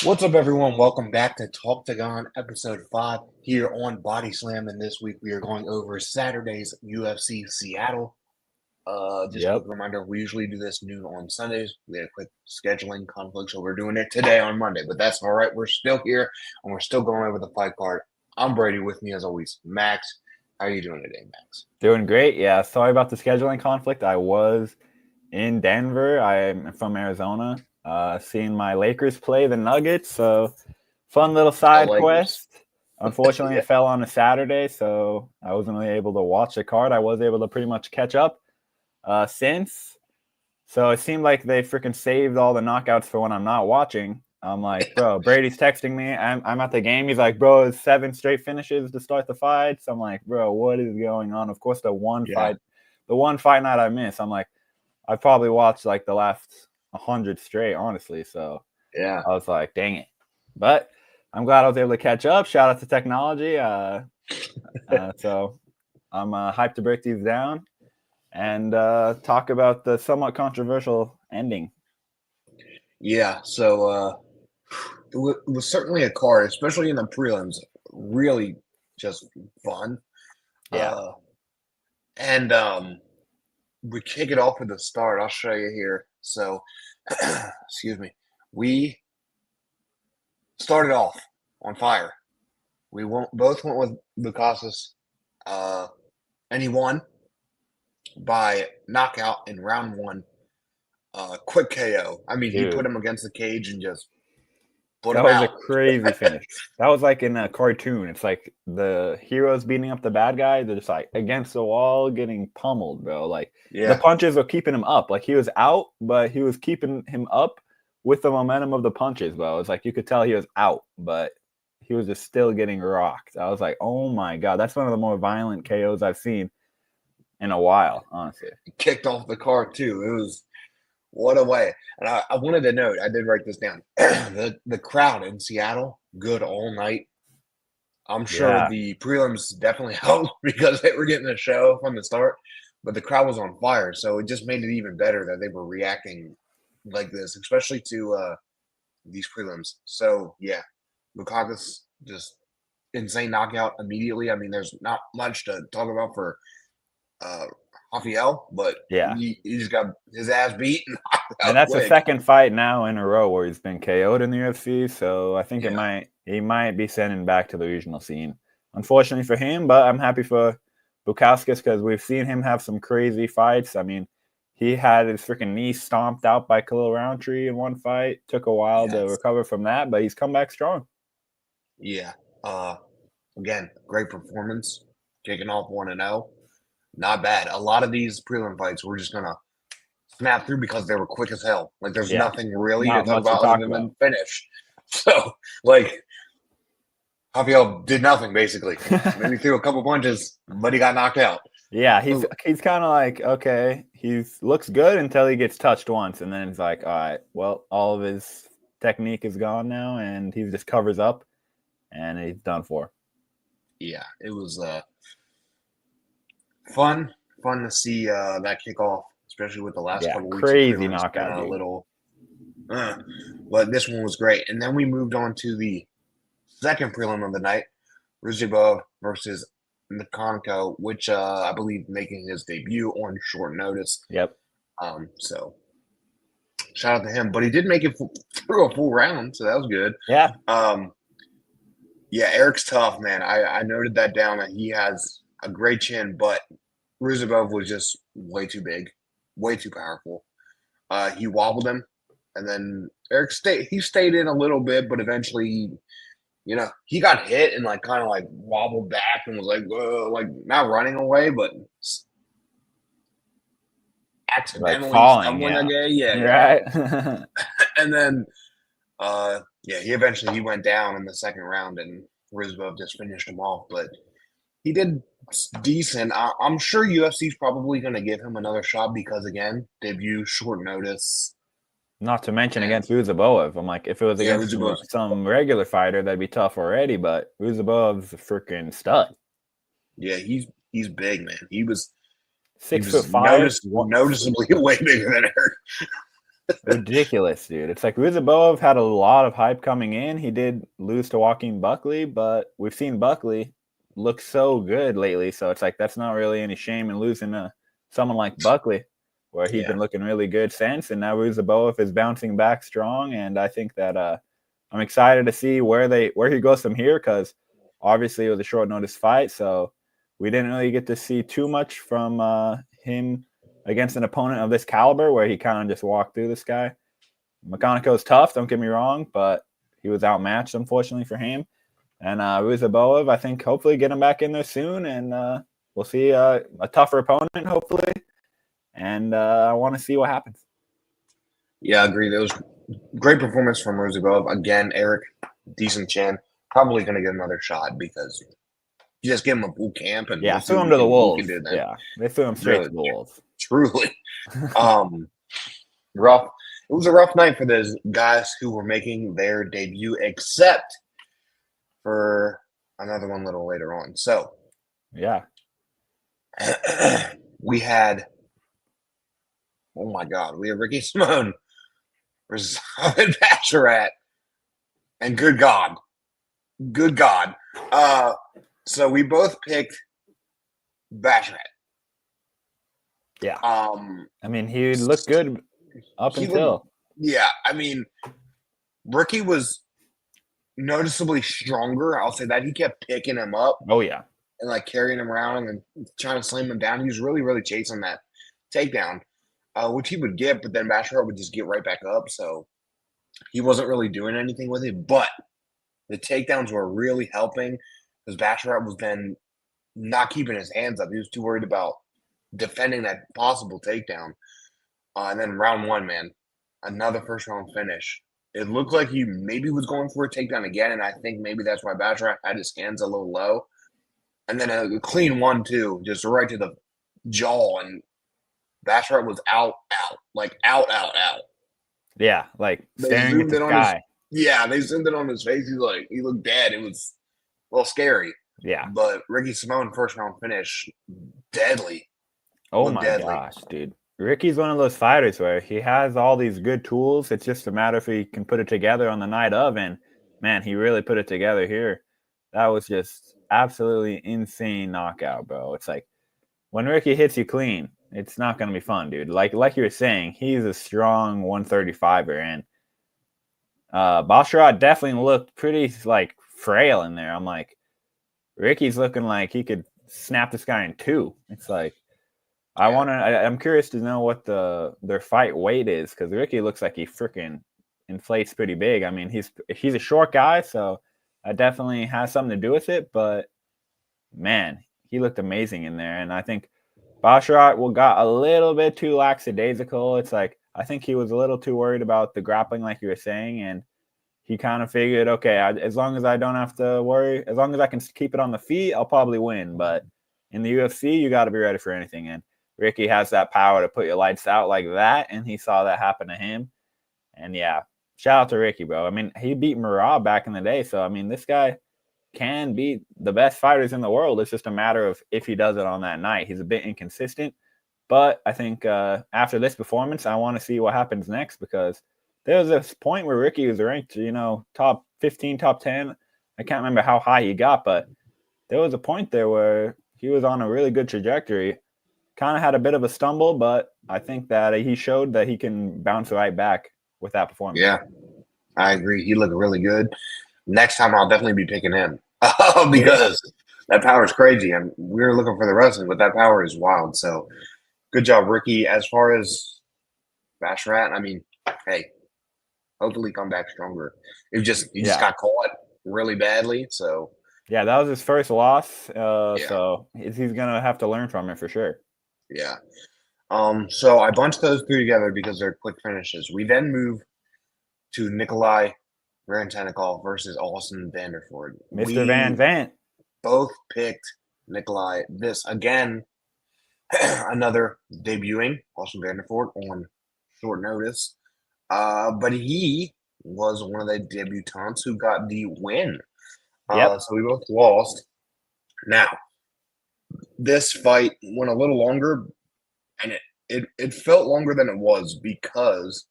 What's up, everyone? Welcome back to Talktagon episode 5 here on Body Slam. And this week we are going over Saturday's UFC Seattle. Just a quick Yep. reminder, we usually do this noon on Sundays. We had a quick scheduling conflict, so we're doing it today on Monday. But that's all right. We're still here and we're still going over the fight card. I'm Brady, with me as always, Max. How are you doing today, Max? Doing great. Yeah. Sorry about the scheduling conflict. I was in Denver. I'm from Arizona. Seeing my Lakers play the Nuggets. So fun little I side like yours. quest. Unfortunately, Yeah. it fell on a Saturday, so I wasn't really able to watch the card. I was able to pretty much catch up since. So it seemed like they freaking saved all the knockouts for when I'm not watching. I'm like, bro, Brady's texting me. I'm at the game. He's like, bro, it's 7 straight finishes to start the fights. I'm like, bro, what is going on? Of course, Yeah. the one fight night I missed. I'm like, I probably watched like the last 100 straight, honestly. So Yeah. I was like, dang it. But I'm glad I was able to catch up. Shout out to technology. So I'm hyped to break these down and talk about the somewhat controversial ending. Yeah. So it was certainly a card, especially in the prelims, really just fun. Yeah. Uh, and we kick it off at the start. I'll show you here. So, excuse me. We started off on fire. Both went with Lukasas, uh, and he won by knockout in round one. Quick KO. I mean, he put Dude. him against the cage and just put That him was a out. crazy finish. That was like in a cartoon. It's like the heroes beating up the bad guy. They're just like against the wall, getting pummeled, bro. Like the Yeah. punches were keeping him up. Like he was out, but he was keeping him up with the momentum of the punches, bro. It's like you could tell he was out, but he was just still getting rocked. I was like, oh my god, that's one of the more violent KOs I've seen in a while, honestly. He kicked off the card too. It was what a way. And I wanted to note, I did write this down. The crowd in Seattle, good all night. I'm sure Yeah. the prelims definitely helped because they were getting a show from the start, but the crowd was on fire. So it just made it even better that they were reacting like this, especially to these prelims. So yeah, Lukakus just insane knockout immediately. I mean, there's not much to talk about for uh Rafael, but Yeah. he just got his ass beat and knocked And out that's the quick. second fight now in a row where he's been KO'd in the UFC. So I think Yeah. he might be sending back to the regional scene. Unfortunately for him, but I'm happy for Bukauskas because we've seen him have some crazy fights. I mean, he had his freaking knee stomped out by Khalil Roundtree in one fight. Took a while to Yes. recover from that, but he's come back strong. Yeah. Again, great performance. Kicking off 1-0. Not bad. A lot of these prelim fights we're just gonna snap through because they were quick as hell. Like there's Yeah, nothing really to not talk much to about other talk than about. the finish. So like Rafael did nothing basically. Maybe threw a couple punches, but he got knocked out. Yeah, Oh, he's kind of like, okay, he's looks good until he gets touched once, and then it's like, all right, well, all of his technique is gone now, and he just covers up, and he's done for. yeah, it was fun to see that kickoff, especially with the last Yeah, couple weeks of crazy prelims been knockout, a dude. little uh, but this one was great. And then we moved on to the second prelim of the night, Rizabov versus Nikonko, which I believe making his debut on short notice. Yep. So shout out to him. But he did make it through a full round, so that was good. Yeah, Um, yeah, Eric's tough, man. I noted that down that he has a great chin, but Rizabov was just way too big, way too powerful. He wobbled him, and then Eric stayed in a little bit, but eventually he got hit and like kind of like wobbled back and was like, whoa, like not running away, but like accidentally falling. stumbling Yeah, again. Yeah, yeah. right. And then, yeah, he went down in the second round, and Rizbov just finished him off. But he did decent. I'm sure UFC's probably going to give him another shot because again, debut, short notice, Not to mention and against Uzaboev. I'm like, if it was yeah, against Rizbov. some regular fighter, that'd be tough already. But Uzabov's a freaking stud. Yeah, he's big, man. He Six foot was five. noticeably way bigger than Eric. Ridiculous, dude. It's like Ruzabov had a lot of hype coming in. He did lose to Joaquin Buckley, but we've seen Buckley look so good lately. So it's like that's not really any shame in losing to someone like Buckley, where he's Yeah. been looking really good since. And now Ruzabov is bouncing back strong. And I think that I'm excited to see where he goes from here, because obviously it was a short notice fight. So we didn't really get to see too much from him against an opponent of this caliber, where he kind of just walked through this guy. McConaughey's tough, don't get me wrong, but he was outmatched, unfortunately, for him. And Ruzaboev, I think, hopefully get him back in there soon, and we'll see a tougher opponent, hopefully. And I want to see what happens. Yeah, I agree. That was great performance from Ruzabov. Again, Eric, decent chin. Probably going to get another shot because you just give him a full camp and Yeah, we'll see threw what him to the he can wolves. do then. Yeah, they threw him straight Really, to the wolves. truly. Um, rough. It was a rough night for those guys who were making their debut, except for another one a little later on. So Yeah, we had, oh my God, we had Ricky Simone versus Ahmed Basharat, and good God. So we both picked Basharat. yeah. Um, I mean, he looked good up he looked, until. yeah. I mean, Ricky was noticeably stronger. I'll say that he kept picking him up Oh, yeah. and like carrying him around and trying to slam him down. He was really, really chasing that takedown, which he would get, but then Basharat would just get right back up. So he wasn't really doing anything with it. But the takedowns were really helping because Basharat was then not keeping his hands up. He was too worried about defending that possible takedown. And then round one, man, another first round finish. It looked like he maybe was going for a takedown again, and I think maybe that's why Basharat had his hands a little low. And then a clean 1-2, just right to the jaw, and Basharat was out. Yeah, like They staring at zoomed the in on his, sky. yeah, they zoomed in on his face. He looked dead. It was a little scary. Yeah. But Ricky Simone first round finish, deadly, Oh looked my deadly. gosh, dude. Ricky's one of those fighters where he has all these good tools. It's just a matter if he can put it together on the night of. And man, he really put it together here. That was just absolutely insane knockout, bro. It's like when Ricky hits you clean, it's not gonna be fun, dude. Like you were saying, he's a strong 135er, and Basharat definitely looked pretty like frail in there. I'm like, Ricky's looking like he could snap this guy in two. It's like Yeah. I'm curious to know what their fight weight is, because Ricky looks like he freaking inflates pretty big. I mean, he's a short guy, so that definitely has something to do with it. But man, he looked amazing in there, and I think Basharat got a little bit too lackadaisical. It's like I think he was a little too worried about the grappling, like you were saying, and he kind of figured, okay, as long as I don't have to worry, as long as I can keep it on the feet, I'll probably win. But in the UFC, you got to be ready for anything. And Ricky has that power to put your lights out like that, and he saw that happen to him. And yeah, shout out to Ricky, bro. I mean, he beat Murad back in the day, so I mean, this guy can beat the best fighters in the world. It's just a matter of if he does it on that night. He's a bit inconsistent, but I think after this performance, I want to see what happens next, because there was this point where Ricky was ranked, top 15, top 10. I can't remember how high he got, but there was a point there where he was on a really good trajectory. Kind of had a bit of a stumble, but I think that he showed that he can bounce right back with that performance. Yeah, I agree. He looked really good. Next time, I'll definitely be picking him Yeah. because that power is crazy. And we're looking for the wrestling, but that power is wild. So good job, Ricky. As far as Basharat, I mean, hey, hopefully come back stronger. He just Yeah. got caught really badly. So Yeah, that was his first loss, yeah, so he's going to have to learn from it for sure. yeah. So I bunched those three together because they're quick finishes. We then move to Nikolai Rantanikov versus Austin Vanderford. Mr. Van We Zant. both picked Nikolai. This again, another debuting Austin Vanderford on short notice. But he was one of the debutants who got the win. Yep. So we both lost. Now, this fight went a little longer, and it felt longer than it was because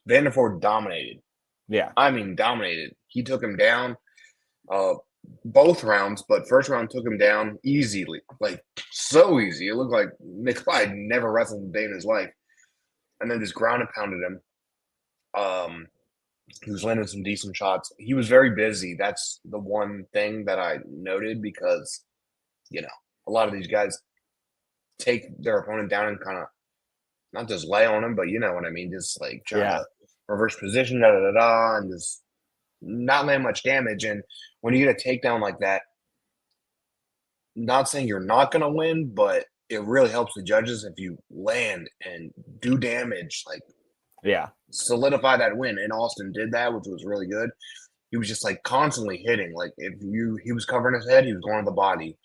Vanderford dominated. Yeah. I mean, dominated. He took him down both rounds, but first round took him down easily, like so easy. It looked like Nikolai never wrestled a day in his life, and then just ground and pounded him. He was landing some decent shots. He was very busy. That's the one thing that I noted because, a lot of these guys take their opponent down and kind of not just lay on him, but you know what I mean, just like try Yeah. to reverse position, da da da da, and just not land much damage. And when you get a takedown like that, not saying you're not going to win, but it really helps the judges if you land and do damage, like Yeah. solidify that win. And Austin did that, which was really good. He was just like constantly hitting. Like he was covering his head, he was going to the body.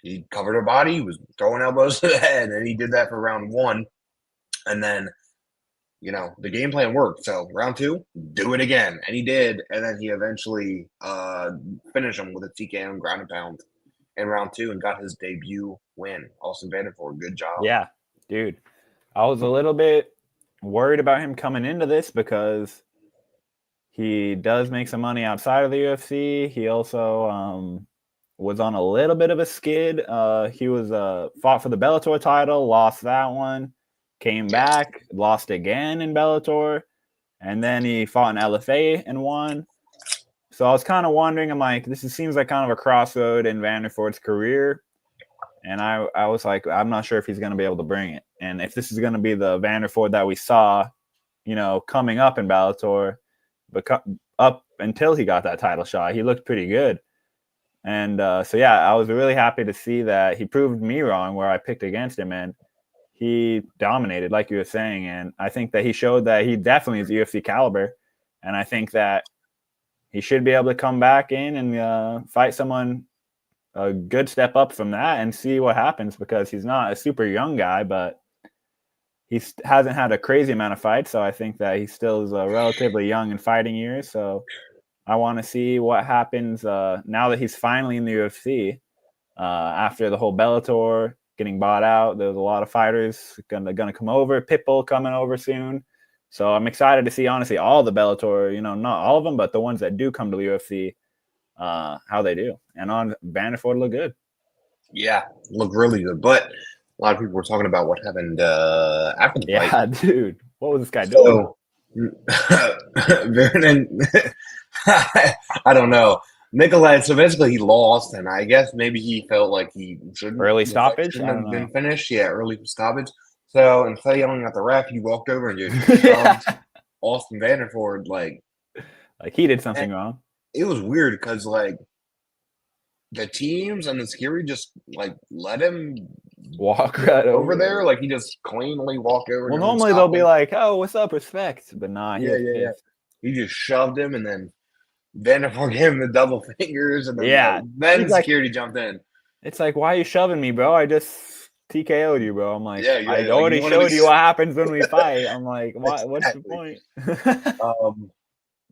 He covered her body, he was throwing elbows to the head, and he did that for round one. And then, the game plan worked. So round two, do it again. And he did. And then he eventually finished him with a TKO and ground and pound in round two and got his debut win. Austin Vanderford, good job. Yeah, dude. I was a little bit worried about him coming into this because he does make some money outside of the UFC. He also was on a little bit of a skid. He was fought for the Bellator title, lost that one, came back, lost again in Bellator, and then he fought in LFA and won. So I was kind of wondering, I'm like, seems like kind of a crossroad in Vanderford's career. And I was like, I'm not sure if he's going to be able to bring it. And if this is going to be the Vanderford that we saw, coming up in Bellator, but up until he got that title shot, he looked pretty good. And so, yeah, I was really happy to see that he proved me wrong where I picked against him. And he dominated, like you were saying. And I think that he showed that he definitely is UFC caliber. And I think that he should be able to come back in and fight someone a good step up from that and see what happens, because he's not a super young guy, but he hasn't had a crazy amount of fights. So I think that he still is relatively young in fighting years. So I want to see what happens now that he's finally in the UFC. After the whole Bellator getting bought out, there's a lot of fighters gonna come over. Pitbull coming over soon. So I'm excited to see, honestly, all the Bellator, not all of them, but the ones that do come to the UFC, how they do. And on Vanderford look good. Yeah, looked really good. But a lot of people were talking about what happened after the fight. Yeah, dude. What was this guy doing? Vernon, I don't know. Nikolai, so basically he lost, and I guess maybe he felt like he shouldn't. Early stoppage? Shouldn't have been finished. Yeah, early stoppage. So instead of yelling at the ref, he walked over and just shoved Austin Vanderford like he did something wrong. It was weird because like the teams and the security just like let him walk right over there. Like he just cleanly walked over. Well, normally they'll be like, "Oh, what's up, respect," but nah. Yeah. He just shoved him, and then Vanderford gave him the double fingers, and then then security jumped in. It's like, why are you shoving me, bro? I just TKO'd you, bro. I'm like, I already like showed you what happens when we fight. I'm like, what's the point?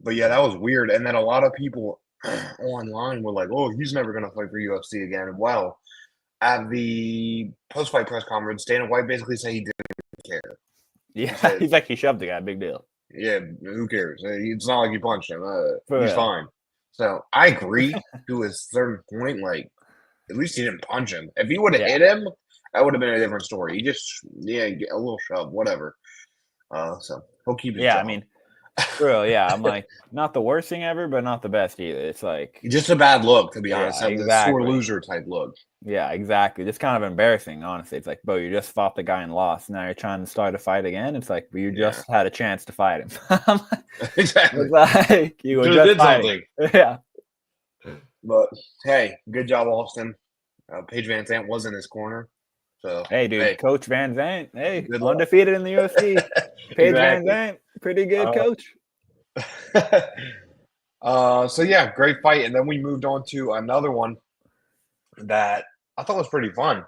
But yeah, that was weird. And then a lot of people online were like, "Oh, he's never going to fight for UFC again." Well, at the post-fight press conference, Dana White basically said he didn't care. Yeah, he's like, he shoved the guy. Big deal. Yeah, who cares? It's not like you punched him. He's fine. So I agree to a certain point. Like, at least he didn't punch him. If he would have hit him, that would have been a different story. He just, a little shove, whatever. So he'll keep his job. I mean, for real, yeah. I'm like, not the worst thing ever, but not the best either. It's like just a bad look, to be honest. Exactly. A sore loser type look. Yeah, exactly. Just kind of embarrassing, honestly. It's like, bro, you just fought the guy and lost. Now you're trying to start a fight again. It's like, you just had a chance to fight him. Exactly. It's like you were just fighting. Yeah. But hey, good job, Austin. Paige Van Zandt was in his corner. So hey, dude, Coach Van Zandt, undefeated in the UFC. Paige Van Zandt, pretty good coach. So yeah, great fight. And then we moved on to another one that I thought was pretty fun.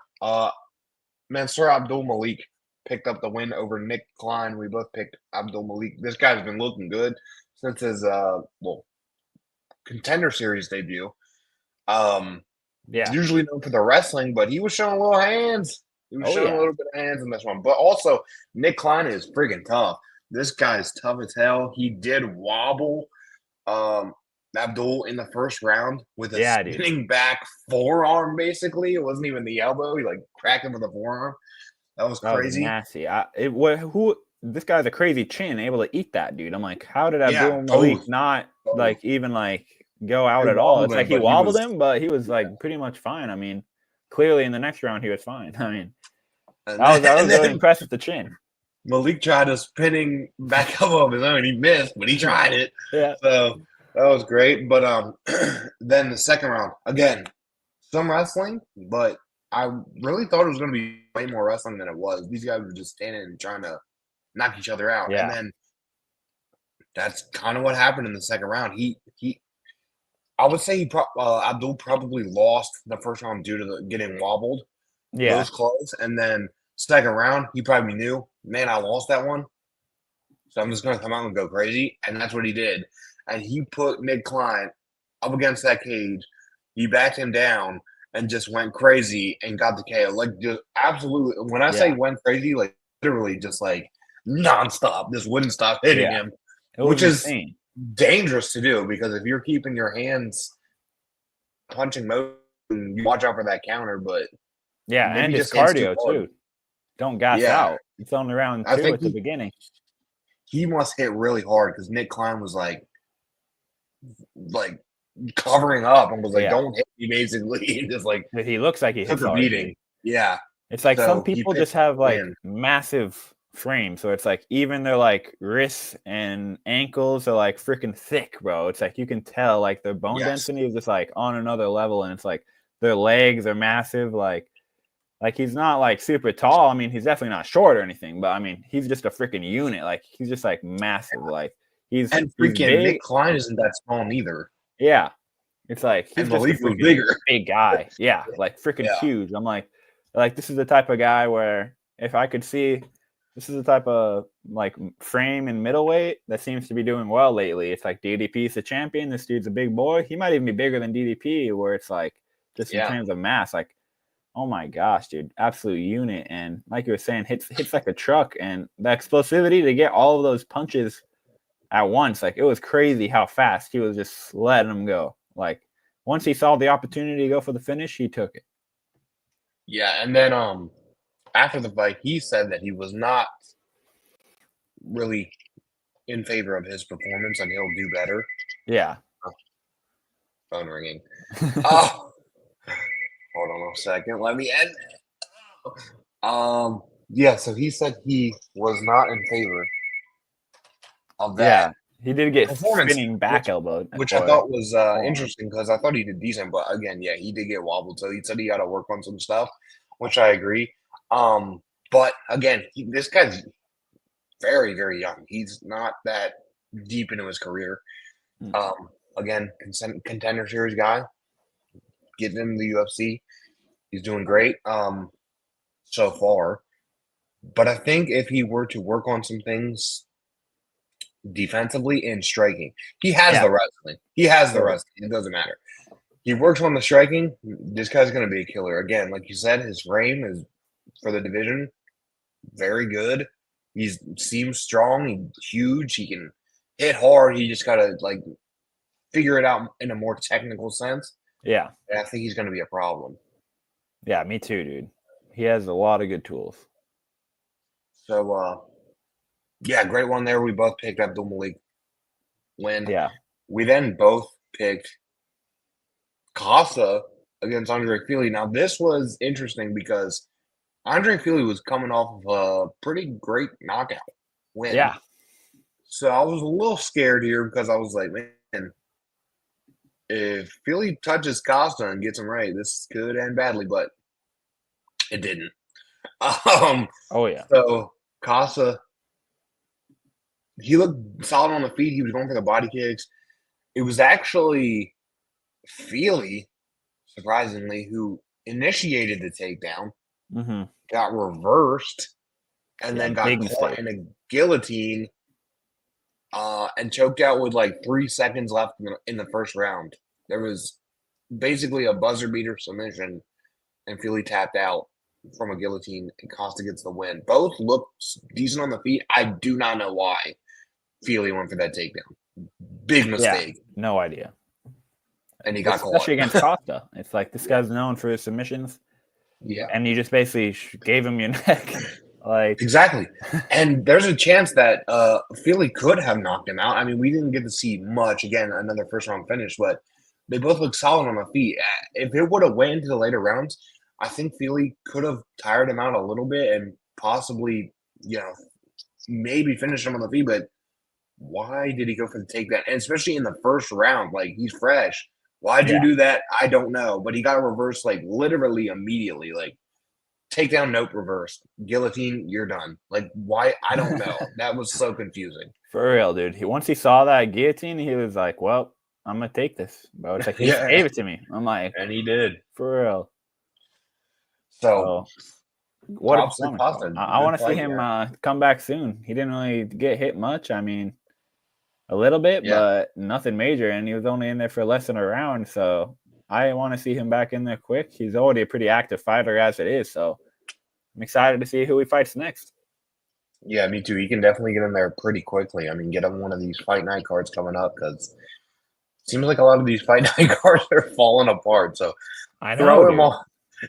Mansour Abdul Malik picked up the win over Nick Klein. We both picked Abdul Malik. This guy's been looking good since his Contender Series debut. Usually known for the wrestling, but he was showing little hands. He was showing a little bit of hands in this one. But also, Nick Klein is friggin' tough. This guy's tough as hell. He did wobble um, Abdul in the first round with a Yeah, dude. spinning back forearm, basically. It wasn't even the elbow. He like cracked him with the forearm. That was That was crazy. nasty. Who? This guy's a crazy chin, able to eat that, dude. I'm like, how did Yeah, Abdul Malik both. not Both. like even like go out It at all? wobbled It's like him, he but he wobbled was. him, but he was like pretty much fine. I mean, clearly in the next round he was fine. I mean, And then, I and was really then impressed with the chin. Malik tried a spinning back elbow of his own. He missed, but he tried it. Yeah. So that was great. But then the second round, again, some wrestling, but I really thought it was going to be way more wrestling than it was. These guys were just standing and trying to knock each other out. And Yeah. then that's kind of what happened in the second round. I would say Abdul probably lost the first round due to getting wobbled. It Yeah. was close. And then second round, he probably knew, man, I lost that one. So I'm just going to come out and go crazy. And that's what he did. And he put Nick Klein up against that cage. He backed him down and just went crazy and got the KO. Like, just absolutely. When I say Yeah. went crazy, like, literally just like nonstop, just wouldn't stop hitting Yeah. him, It was which is insane. dangerous to do because if you're keeping your hands punching motion, you watch out for that counter, but Yeah, maybe and just just hits too cardio hard. too. Don't gas Yeah. out. It's only round I 2 think at the beginning. he must hit really hard because Nick Klein was like covering up and was like, Yeah. "Don't hit me," basically, and just like He looks like he took hits a hard, dude. beating. Yeah, It's like some so he people picked just have the like win. massive frames, so it's like even their like wrists and ankles are like freaking thick, bro. It's like you can tell like their bone Yes, density is just like on another level, and it's like their legs are massive. Like he's not like super tall. I mean, he's definitely not short or anything, but I mean, he's just a freaking unit. Like he's just like massive. Like and he's freaking Nick big. Klein isn't that small neither, Yeah, it's like he's and just a Malik was freaking bigger. big guy. Yeah, like freaking Yeah, huge. I'm like this is the type of guy where if I could see, this is the type of like frame and middleweight that seems to be doing well lately. It's like DDP is the champion. This dude's a big boy. He might even be bigger than DDP, where it's like just in yeah, terms of mass, like oh my gosh, dude, absolute unit. And like you were saying, hits like a truck, and the explosivity to get all of those punches at once, like it was crazy how fast he was just letting them go. Like once he saw the opportunity to go for the finish, he took it. yeah. And then after the fight, he said that he was not really in favor of his performance, and he'll do better. Yeah. Oh, phone ringing. Oh, hold on a second. Let me end. Yeah. So he said he was not in favor of that Yeah. He did get performance, spinning back elbowed which I or thought was forearm. interesting because I thought he did decent. But again, yeah, he did get wobbled. So he said he got to work on some stuff, which I agree. But again, this guy's very, very young. He's not that deep into his career. Mm. Um, again, contender series guy, getting him the UFC. He's doing great so far. But I think if he were to work on some things defensively and striking, he has Yeah. the wrestling. He has the Totally. wrestling. It doesn't matter. He works on the striking. This guy's going to be a killer. Again, like you said, his frame is for the division very good. He seems strong. He's huge. He can hit hard. He just got to like figure it out in a more technical sense. Yeah. And I think he's going to be a problem. Yeah, me too, dude. He has a lot of good tools. So, yeah, great one there. We both picked Abdul Malik win. Yeah. We then both picked Casa against Andre Fili. Now, this was interesting because Andre Fili was coming off of a pretty great knockout win. Yeah. So I was a little scared here because I was like, man, if Philly touches Costa and gets him right, this could end badly, but it didn't. Um, Oh yeah. so Costa, he looked solid on the feet. He was going for the body kicks. It was actually Feely, surprisingly, who initiated the takedown, Mm-hmm. got reversed, and Yeah, then got big caught mistake. in a guillotine and choked out with like 3 seconds left in the first round. There was basically a buzzer beater submission, and Feely tapped out. from a guillotine, and Costa gets the win. Both look decent on the feet. I do not know why Feely went for that takedown. Big Yeah, mistake. no idea. And he got Especially caught. against Costa. It's like this guy's known for his submissions, Yeah. and you just basically gave him your neck. Like Exactly. And there's a chance that Feely could have knocked him out. I mean, we didn't get to see much. Again, another first round finish, but they both look solid on the feet. If it would have went into the later rounds, I think Feely could have tired him out a little bit and possibly, maybe finish him on the feet. But why did he go for the takedown? And especially in the first round, like he's fresh. Why'd you yeah. do that? I don't know. But he got reversed like literally immediately. Like takedown, nope, reversed. Guillotine, you're done. Like, why? I don't know. That was so confusing. For real, dude. Once he saw that guillotine, he was like, well, I'm going to take this, bro. It's like, he just gave it to me. I'm like, And he did. for real. So, So, what a props to performance, Costa. bro. I Good want to see fight him there. come back soon. He didn't really get hit much. I mean, a little bit, Yeah. but nothing major. And he was only in there for less than a round. So, I want to see him back in there quick. He's already a pretty active fighter as it is. So, I'm excited to see who he fights next. Yeah, me too. He can definitely get in there pretty quickly. I mean, get him one of these fight night cards coming up because it seems like a lot of these fight night cards are falling apart. So, I know, throw him dude. on.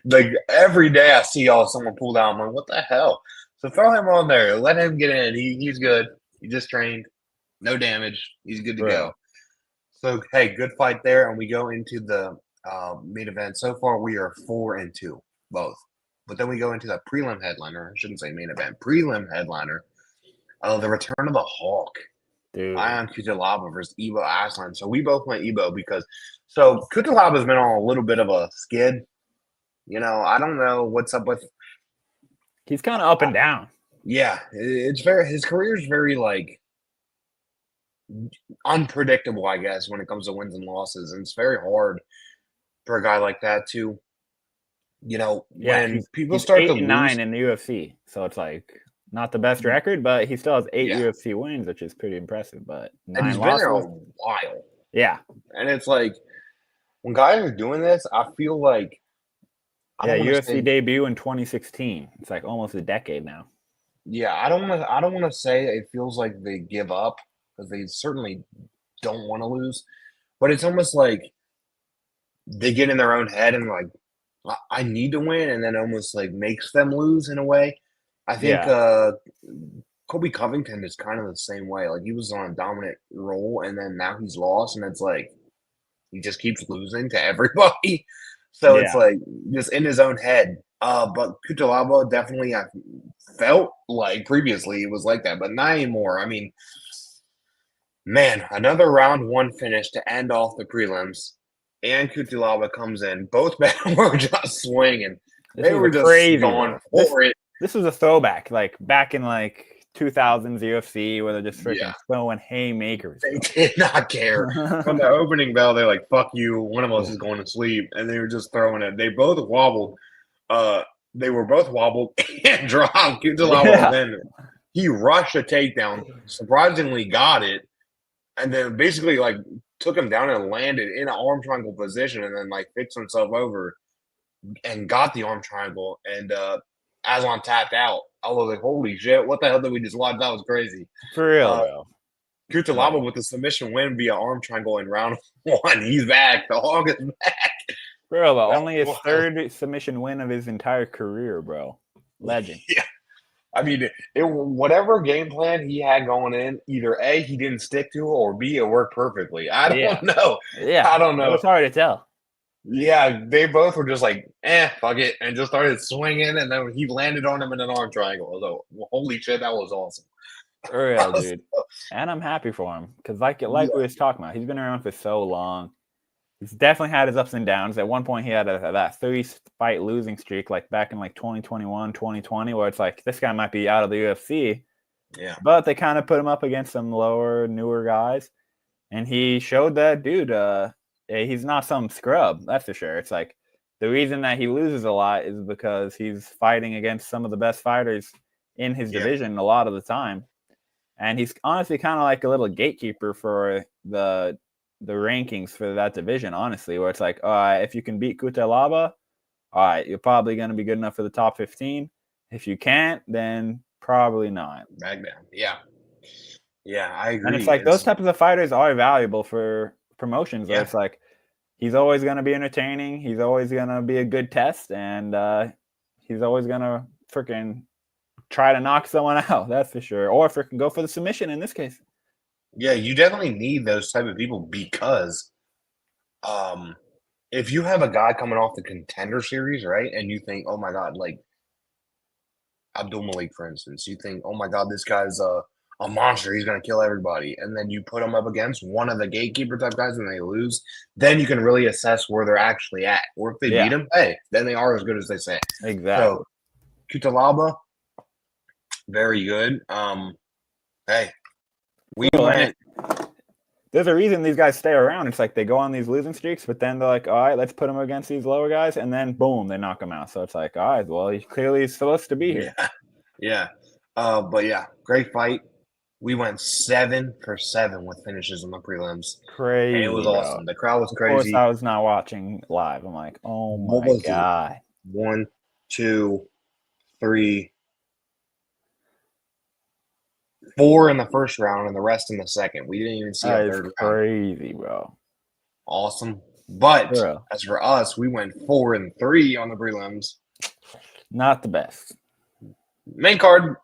Like, every day I see someone pull down. I'm like, what the hell? So, throw him on there. Let him get in. He's good. He just trained. No damage. He's good to For go. real. So, hey, good fight there. And we go into the main event. So far, we are 4-2, both. But then we go into the prelim headliner. I shouldn't say main event. Prelim headliner. The return of the Hawk. Dude. Ion Kutalaba versus Ivo Aslan. So we both went Ivo because Kutalaba's been on a little bit of a skid. I don't know what's up with. He's kind of up and down. Yeah, it's his career is very like unpredictable, I guess, when it comes to wins and losses, and it's very hard for a guy like that to, when people he's start to 8-9 lose. in the UFC, so it's like not the best record, but he still has 8 Yeah. UFC wins, which is pretty impressive. But 9 And he's been there a losses. while. Yeah, And it's like when guys are doing this, I feel like UFC debut in 2016. It's like almost a decade now. Yeah, I don't want to say it feels like they give up because they certainly don't want to lose, but it's almost like they get in their own head and like I need to win, and then almost like makes them lose in a way. I think Colby Covington is kind of the same way. Like he was on a dominant role, and then now he's lost, and it's like he just keeps losing to everybody. So it's Yeah. like just in his own head. But Kutalaba definitely, I felt like previously it was like that, but not anymore. I mean, man, another round one finish to end off the prelims, and Kutalaba comes in. Both men were just swinging. This They was were just crazy, going bro. for it. This was a throwback, like back in like 2000s UFC, where they're just freaking Yeah. throwing haymakers. They did not care. From the opening bell, they're like, fuck you. One of us is going to sleep. And they were just throwing it. They both wobbled. They were both wobbled and dropped. Kutalaba then he rushed a takedown, surprisingly got it, and then basically like took him down and landed in an arm triangle position and then like fixed himself over and got the arm triangle. And Aslan tapped out. I was like, holy shit, what the hell did we just watch? That was crazy. For real, bro. Kutalaba with the submission win via arm triangle in round one. He's back. The Hog is back. Bro, but only his third submission win of his entire career, bro. Legend. Yeah. I mean, whatever game plan he had going in, either A, he didn't stick to, or B, it worked perfectly. I don't know. Yeah. I don't know. It was hard to tell. Yeah, they both were just like, fuck it, and just started swinging, and then he landed on him in an arm triangle. So, holy shit, that was awesome. For real, dude. And I'm happy for him because, like we was talking about, he's been around for so long. He's definitely had his ups and downs. At one point, he had that 30-fight losing streak, like back in like 2021, 2020, where it's like this guy might be out of the UFC. Yeah. But they kind of put him up against some newer guys, and he showed that, dude, he's not some scrub. That's for sure. It's like the reason that he loses a lot is because he's fighting against some of the best fighters in his division a lot of the time. And he's honestly kind of like a little gatekeeper for the rankings for that division, honestly, where it's like, if you can beat Kutalaba, all right, you're probably going to be good enough for the top 15. If you can't, then probably not. Back down. Yeah. Yeah, I And it's agree. like those types of fighters are valuable for promotions where Yeah. it's like he's always going to be entertaining. He's always going to be a good test. And he's always going to freaking try to knock someone out. That's for sure. Or freaking go for the submission in this case. Yeah, you definitely need those type of people because if you have a guy coming off the contender series, right, and you think, oh my God, like Abdul Malik, for instance, you think, oh my God, this guy's a monster. He's going to kill everybody. And then you put him up against one of the gatekeeper type guys and they lose. Then you can really assess where they're actually at. Or if they beat him, hey, then they are as good as they say. Exactly. So, Kutalaba, very good. Hey, we went. There's a reason these guys stay around. It's like they go on these losing streaks, but then they're like, all right, let's put them against these lower guys, and then boom, they knock them out. So it's like, all right, well, he clearly is supposed to be here. Yeah. But yeah, great fight. We went 7 for 7 with finishes in the prelims. Crazy. And it was awesome. The crowd was crazy. Of course, I was not watching live. I'm like, oh What my was God. it? 1, 2, 3, 4 in the first round and the rest in the second. We didn't even see a third round. Crazy, bro. Awesome. But as for us, we went 4 and 3 on the prelims. Not the best. Main card,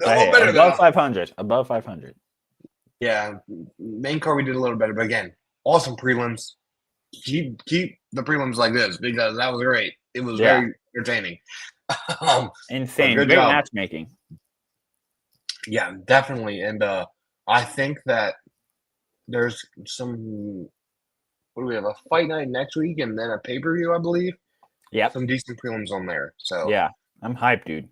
a little better above 500. Above 500. Yeah, main card we did a little better, but again, awesome prelims. Keep the prelims like this because that was great. It was very entertaining. Insane. Great matchmaking. Yeah, definitely. And I think that there's some. What do we have? A fight night next week and then a pay-per-view, I believe. Yeah, some decent prelims on there. So yeah, I'm hyped, dude.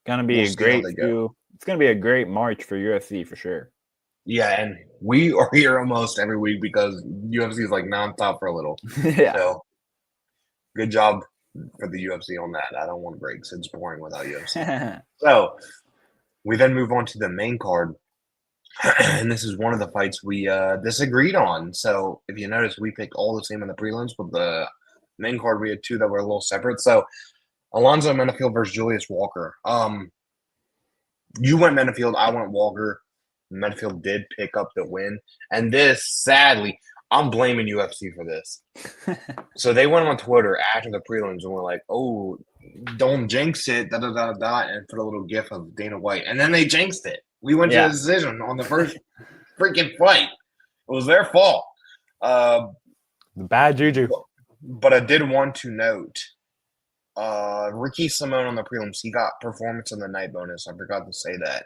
Gonna be a great few. It's gonna be a great March for UFC for sure. Yeah, and we are here almost every week because UFC is like nonstop for a little. Yeah. So good job for the UFC on that. I don't want breaks. It's boring without UFC. So we then move on to the main card. And this is one of the fights we disagreed on. So if you notice, we picked all the same in the prelims, but the main card we had 2 that were a little separate. So Alonzo Menafield versus Julius Walker. You went Menafield, I went Walker. Menafield did pick up the win. And this, sadly, I'm blaming UFC for this. So they went on Twitter after the prelims and were like, oh, don't jinx it, and put a little gif of Dana White. And then they jinxed it. We went to a decision on the first freaking fight. It was their fault. The bad juju. But I did want to note, Ricky Simone on the prelims, he got performance of the night bonus. I forgot to say that.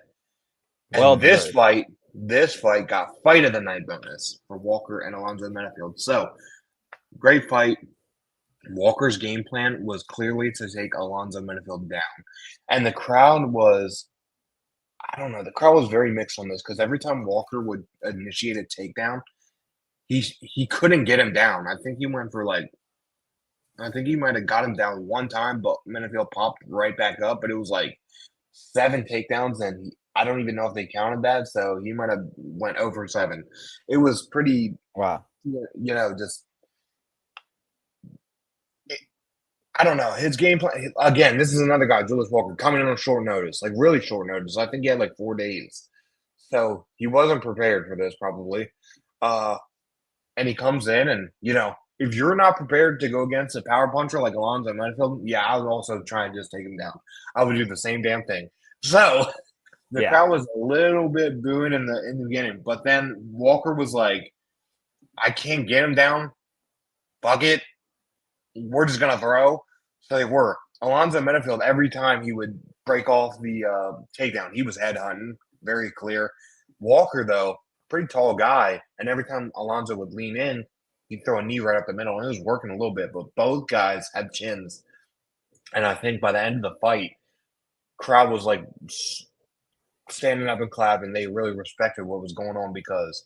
Well, this fight got fight of the night bonus for Walker and Alonzo Menafield. So, great fight. Walker's game plan was clearly to take Alonzo Menafield down. And the crowd was, I don't know, the crowd was very mixed on this because every time Walker would initiate a takedown, he couldn't get him down. I think he went for I think he might have got him down one time, but Menafield popped right back up. But it was like 7 takedowns, and I don't even know if they counted that. So he might have went over 7. It was pretty, just I don't know. His game plan, again, this is another guy, Julius Walker, coming in on short notice, like really short notice. I think he had like 4 days. So he wasn't prepared for this probably. And he comes in and, if you're not prepared to go against a power puncher like Alonzo Menafield, yeah, I would also try and just take him down. I would do the same damn thing. So the crowd was a little bit booing in the beginning, but then Walker was like, I can't get him down. Fuck it. We're just gonna throw. So they were. Alonzo Menafield, every time he would break off the takedown, he was head hunting, very clear. Walker, though, pretty tall guy, and every time Alonzo would lean in, he'd throw a knee right up the middle, and it was working a little bit, but both guys had chins. And I think by the end of the fight, crowd was like standing up and clapping. They really respected what was going on because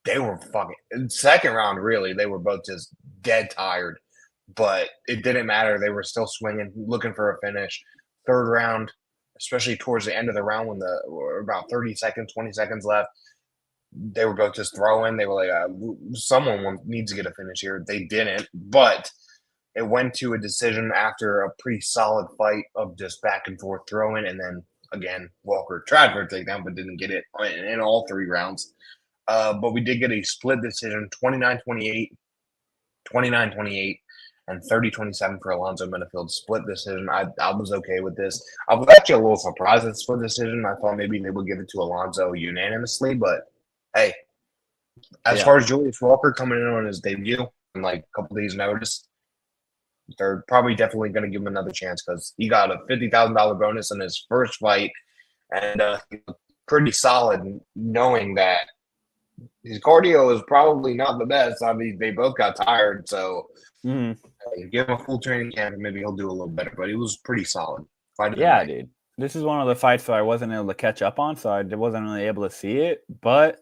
they were fucking second round, really, they were both just dead tired. But it didn't matter. They were still swinging, looking for a finish. Third round, especially towards the end of the round when about 30 seconds, 20 seconds left, they were both just throwing. They were like, someone needs to get a finish here. They didn't. But it went to a decision after a pretty solid fight of just back and forth throwing, and then again Walker tried for a takedown but didn't get it in all 3 rounds. But we did get a split decision, 29-28, 29-28, and 30-27 for Alonzo Menifield. Split decision. I was okay with this. I was actually a little surprised at the split decision. I thought maybe they would give it to Alonzo unanimously, but hey, as far as Julius Walker coming in on his debut in like a couple days' notice, they're probably definitely going to give him another chance because he got a $50,000 bonus in his first fight, and pretty solid knowing that his cardio is probably not the best. I mean, they both got tired, so give him a full training camp and maybe he'll do a little better. But it was pretty solid. Yeah, dude. This is one of the fights that I wasn't able to catch up on, so I wasn't really able to see it. But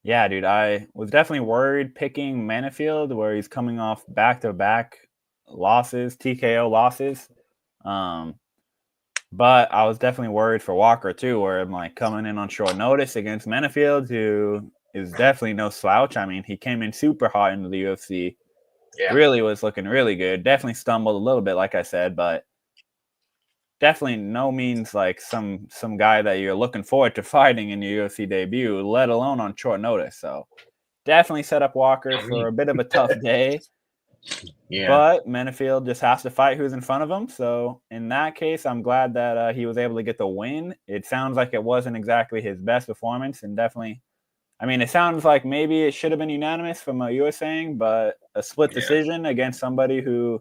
yeah, dude, I was definitely worried picking Menifield where he's coming off back-to-back losses, TKO losses. But I was definitely worried for Walker too, where I'm like coming in on short notice against Menifield, who is definitely no slouch. I mean, he came in super hot into the UFC. Yeah. Really was looking really good. Definitely stumbled a little bit, like I said, but definitely no means like some guy that you're looking forward to fighting in your UFC debut, let alone on short notice. So definitely set up Walker for a bit of a tough day. Yeah. But Menifield just has to fight who's in front of him. So in that case, I'm glad that he was able to get the win. It sounds like it wasn't exactly his best performance, and definitely, I mean, it sounds like maybe it should have been unanimous from what you were saying, but a split decision against somebody who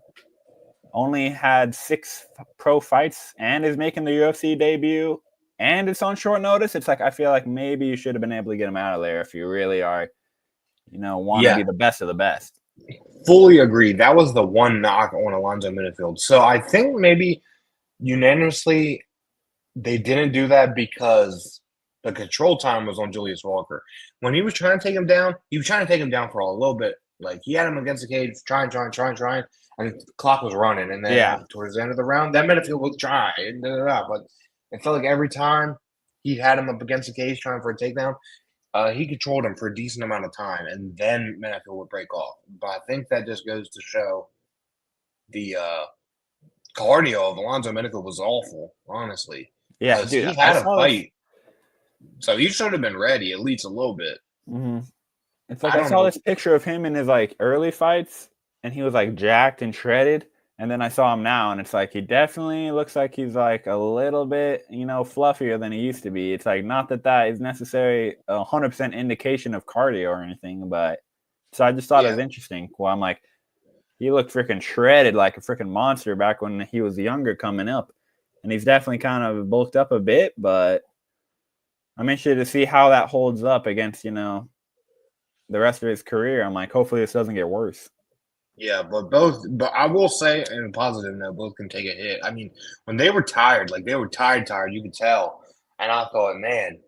only had 6 pro fights and is making the UFC debut, and it's on short notice. It's like, I feel like maybe you should have been able to get him out of there if you really are, want to be the best of the best. Fully agree. That was the one knock on Alonzo Menifield. So I think maybe unanimously they didn't do that because the control time was on Julius Walker. When he was trying to take him down, he was trying to take him down for a little bit. Like he had him against the cage, trying, and the clock was running. And then towards the end of the round, that Menifield would try. But it felt like every time he had him up against the cage trying for a takedown, he controlled him for a decent amount of time, and then Menifield would break off. But I think that just goes to show the cardio of Alonzo Menifield was awful, honestly. Yeah, dude, he had a fight, so he should have been ready at least a little bit. Mm-hmm. It's like I saw this picture of him in his like early fights, and he was like jacked and shredded. And then I saw him now, and it's like he definitely looks like he's like a little bit, fluffier than he used to be. It's like not that is necessarily 100% indication of cardio or anything, but so I just thought it was interesting. Well, I'm like, he looked freaking shredded like a freaking monster back when he was younger coming up, and he's definitely kind of bulked up a bit. But I'm interested to see how that holds up against the rest of his career. I'm like, hopefully this doesn't get worse. Yeah, but I will say, in a positive note, both can take a hit. I mean, when they were tired, like they were tired, you could tell. And I thought, man,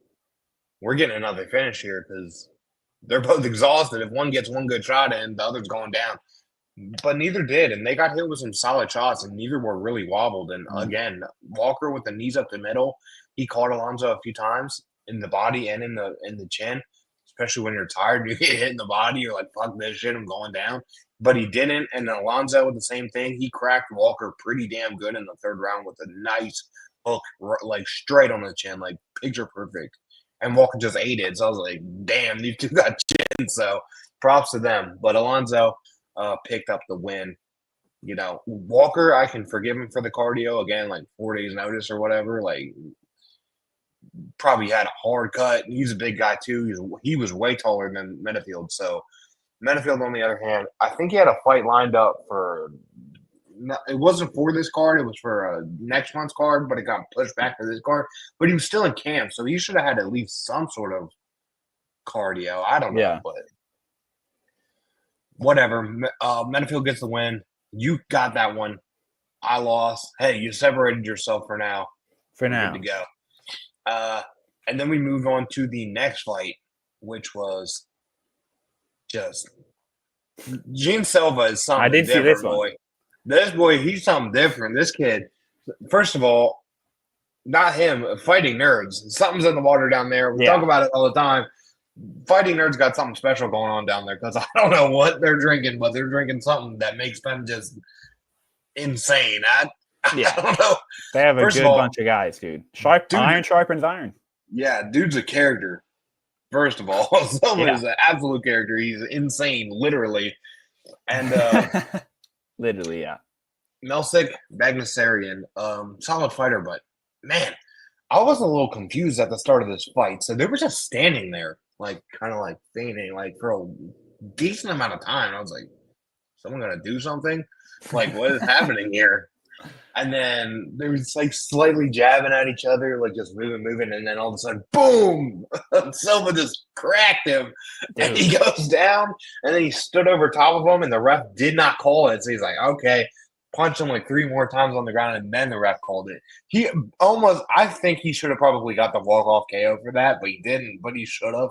we're getting another finish here because they're both exhausted. If one gets one good shot in, the other's going down. But neither did, and they got hit with some solid shots, and neither were really wobbled. And again, Walker with the knees up the middle, he caught Alonzo a few times in the body and in the chin. Especially when you're tired, you get hit in the body, you're like, fuck this shit, I'm going down. But he didn't, and Alonzo with the same thing. He cracked Walker pretty damn good in the third round with a nice hook, like straight on the chin, like picture perfect. And Walker just ate it. So I was like, damn, these two got chin. So props to them. But Alonzo picked up the win. Walker, I can forgive him for the cardio. Again, like 4 days notice or whatever. Like, probably had a hard cut. He's a big guy too. He was way taller than Menifield. So Menifield, on the other hand, I think he had a fight lined up for. It wasn't for this card. It was for next month's card, but it got pushed back to this card. But he was still in camp, so he should have had at least some sort of cardio. I don't know, but whatever. Menifield gets the win. You got that one. I lost. Hey, you separated yourself for now. Good to go. And then we moved on to the next fight, which was just Gene Silva is something different, see this boy. This boy, he's something different. This kid, first of all, not him, fighting nerds. Something's in the water down there. We talk about it all the time. Fighting Nerds got something special going on down there because I don't know what they're drinking, but they're drinking something that makes them just insane. I don't know. They have a First of good all, bunch of guys, dude. dude, Iron sharpens iron. yeah, dude's a character. First of all, Silva is an absolute character. He's insane, literally. And literally, yeah. Melsik Bagdasaryan, solid fighter, but man, I was a little confused at the start of this fight. So they were just standing there, like kind of like fainting, like for a decent amount of time. I was like, someone gonna do something? Like, what is happening here? And then they were just like slightly jabbing at each other, like just moving, and then all of a sudden, boom! Silva just cracked him, and he goes down, and then he stood over top of him, and the ref did not call it. So he's like, okay, punch him like 3 more times on the ground, and then the ref called it. He almost, I think he should have probably got the walk-off KO for that, but he didn't, but he should have,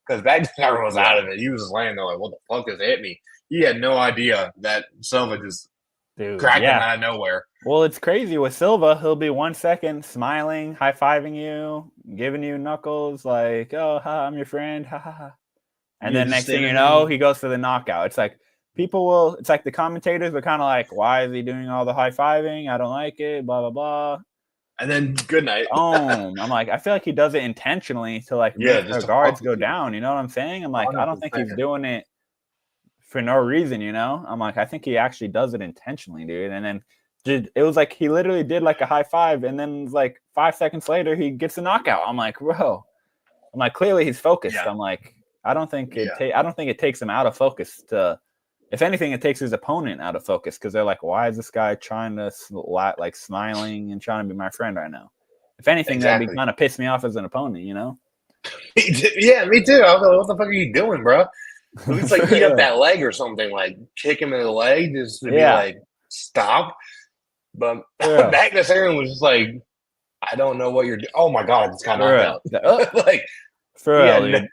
because Bagdasaryan was out of it. He was just laying there like, what the fuck just hit me? He had no idea that Silva just cracked him out of nowhere. Well, it's crazy with Silva. He'll be 1 second smiling, high-fiving you, giving you knuckles, like, oh, ha, I'm your friend, ha, ha, ha. And then next thing you know, he goes for the knockout. It's like it's like the commentators are kind of like, why is he doing all the high-fiving? I don't like it, blah, blah, blah. And then good night. I'm like, I feel like he does it intentionally to like make the guards go down. You know what I'm saying? I'm like, 100%. I don't think he's doing it for no reason, you know? I'm like, I think he actually does it intentionally, dude. And then it was like he literally did like a high five, and then like 5 seconds later he gets a knockout. I'm like, bro. I'm like, clearly he's focused. Yeah. I'm like, I don't think it takes him out of focus to. If anything, it takes his opponent out of focus because they're like, why is this guy trying to like smiling and trying to be my friend right now? If anything, that'd be kind of piss me off as an opponent, you know? Yeah, me too. I was like, what the fuck are you doing, bro? At least like eat up that leg or something, like kick him in the leg just to be like, stop. But Bagdasaryan was just like, I don't know what you're doing. Oh my god, I just got knocked out. Like, for real,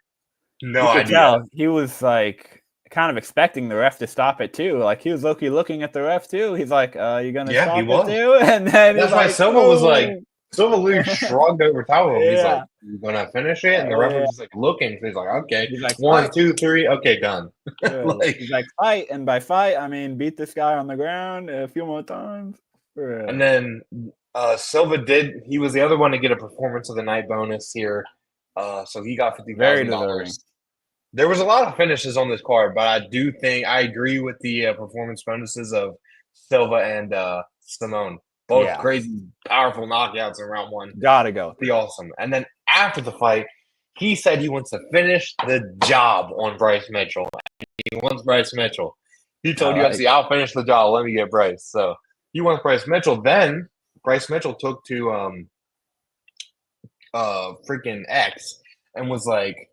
no idea. Tell, he was like kind of expecting the ref to stop it too. Like he was looking at the ref too. He's like, "You gonna stop it too?" And then that's why Silva was like, Silva literally shrugged over top of him. He's like, "You gonna finish it?" And the ref was just like looking. So he's like, "Okay, he's like, 1, 2, 3, okay, done." Like, he's like, "Fight," and by fight, I mean beat this guy on the ground a few more times. And then Silva he was the other one to get a performance of the night bonus here. So he got $50,000. There was a lot of finishes on this card, but I agree with the performance bonuses of Silva and Simone. Both crazy, powerful knockouts in round 1. Gotta go. Be awesome. And then after the fight, he said he wants to finish the job on Bryce Mitchell. He wants Bryce Mitchell. He told UFC, I'll finish the job. Let me get Bryce. So he wants Bryce Mitchell. Then Bryce Mitchell took to freaking X and was like,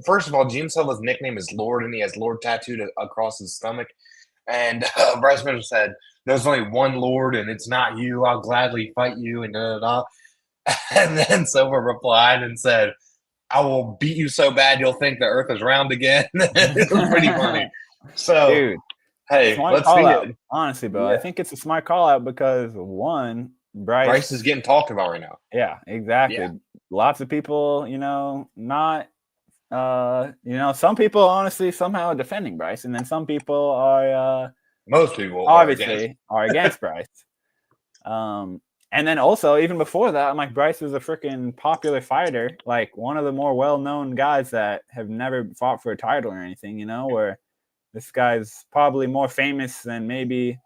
first of all, Gene Silva's nickname is Lord, and he has Lord tattooed across his stomach. And Bryce Mitchell said, "There's only one Lord, and it's not you. I'll gladly fight you." And da da da. And then Silva replied and said, "I will beat you so bad you'll think the Earth is round again." It was pretty funny. So, dude, hey, let's see it. Honestly, bro, I think it's a smart call out because one, Bryce is getting talked about right now. Yeah, exactly. Yeah. Lots of people, not, some people honestly somehow are defending Bryce, and then some people are, most people obviously are against Bryce. And then also even before that, I'm like, Bryce was a freaking popular fighter, like one of the more well-known guys that have never fought for a title or anything, where this guy's probably more famous than maybe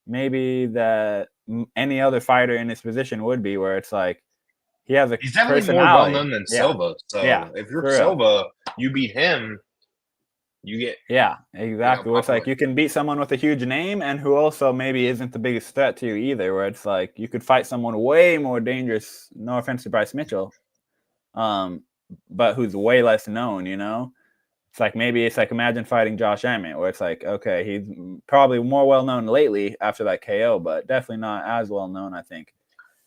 that any other fighter in his position would be, where it's like he has a he's definitely more well known than Silva. So if you're Silva, you beat him, you get exactly. Where it's like you can beat someone with a huge name and who also maybe isn't the biggest threat to you either. Where it's like you could fight someone way more dangerous. No offense to Bryce Mitchell, but who's way less known. It's like maybe it's like imagine fighting Josh Emmett, where it's like, okay, he's probably more well known lately after that KO, but definitely not as well known, I think.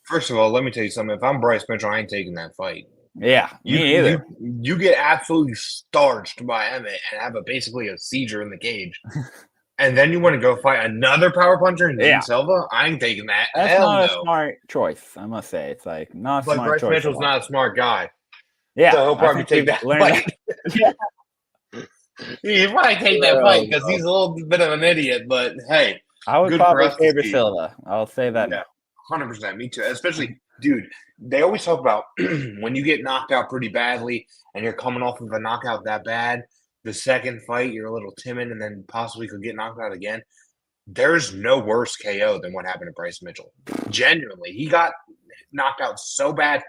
First of all, let me tell you something. If I'm Bryce Mitchell, I ain't taking that fight. Yeah, me either. You get absolutely starched by Emmett and have basically a seizure in the cage. And then you want to go fight another power puncher in Gene Silva? I ain't taking that. That's not a smart choice, I must say. It's like not a smart choice. Bryce Mitchell's not a smart guy. Yeah, So he'll I probably think take we've that learned fight. that. Yeah. He'll probably take that fight because he's a little bit of an idiot. But hey, I would good for probably us to favor see. Silva. I'll say that Yeah, now. 100%. Me too. Especially, dude, they always talk about when you get knocked out pretty badly and you're coming off of a knockout that bad, the second fight, you're a little timid and then possibly could get knocked out again. There's no worse KO than what happened to Bryce Mitchell. Genuinely, he got knocked out so bad,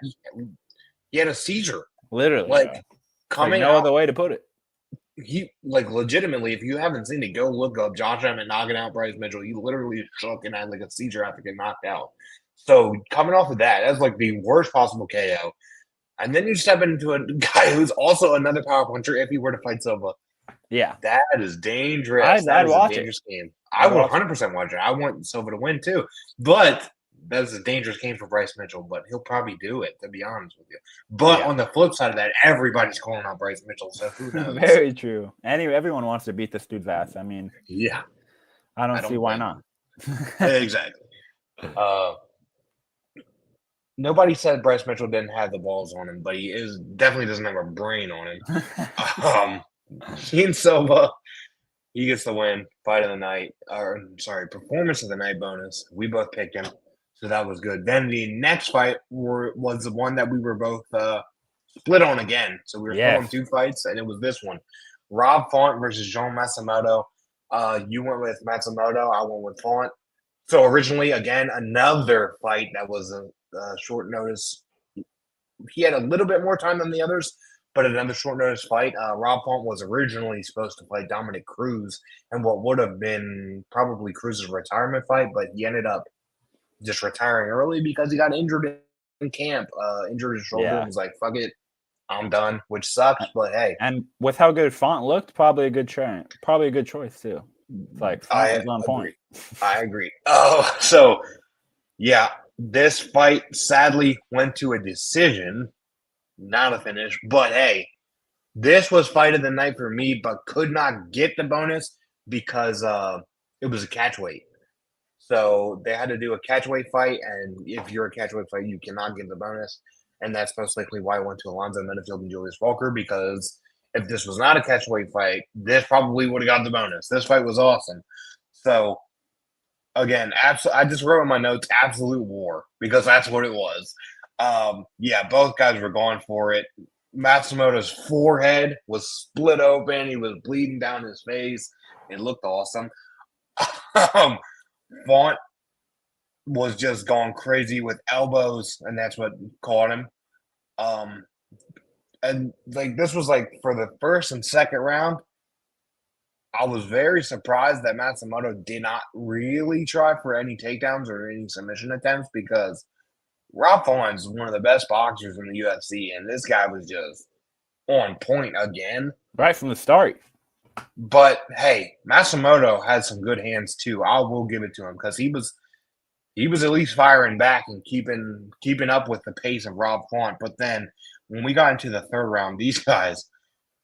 he had a seizure. Literally, Like, it's like coming no out, other way to put it. he, like, legitimately, if you haven't seen it, go look up Josh Emmett knocking out Bryce Mitchell. He literally shook and had like a seizure after getting knocked out. So coming off of that, that's like the worst possible KO. And then you step into a guy who's also another power puncher if he were to fight Silva. Yeah, That is dangerous. That I'd is a watch it. dangerous game. I I'd would watch it. 100% watch it. I want Silva to win too. But that's a dangerous game for Bryce Mitchell, but he'll probably do it, to be honest with you. But Yeah. on the flip side of that, everybody's calling out Bryce Mitchell, so who knows? Very true. Anyway, everyone wants to beat this dude's ass. I mean, Yeah, I don't see why blame not. exactly. Nobody said Bryce Mitchell didn't have the balls on him, but he definitely doesn't have a brain on him. Ian Silva, he gets the win, fight of the night, or sorry, performance of the night bonus. We both picked him, so that was good. Then the next fight was the one that we were both split on again. So we were split on Yes. 2 fights, and it was this one: Rob Font versus Jean Matsumoto. You went with Matsumoto, I went with Font. So originally, again, another fight that was a short notice. He had a little bit more time than the others, but another short notice fight. Rob Font was originally supposed to fight Dominic Cruz and what would have been probably Cruz's retirement fight, but he ended up just retiring early because he got injured in camp, injured his shoulder, and was like, "Fuck it, I'm done," which sucks. But hey, and with how good Font looked, probably a good choice too. It's like Font was on point. I agree. Oh, so yeah, this fight sadly went to a decision, not a finish. But hey, this was fight of the night for me, but could not get the bonus because it was a catch weight. So they had to do a catch weight fight, and if you're a catch weight fight, you cannot get the bonus. And that's most likely why I went to Alonzo Menifield and Julius Walker, because if this was not a catch weight fight, this probably would have got the bonus. This fight was awesome. So again, I just wrote in my notes absolute war because that's what it was. Yeah, both guys were going for it. Matsumoto's forehead was split open. He was bleeding down his face. It looked awesome. Font was just going crazy with elbows, and that's what caught him. And like this was like for the first and second round, I was very surprised that Matsumoto did not really try for any takedowns or any submission attempts because Rob Font is one of the best boxers in the UFC, and this guy was just on point again. Right from the start. But hey, Matsumoto had some good hands too. I will give it to him because he was at least firing back and keeping up with the pace of Rob Font. But then when we got into the third round, these guys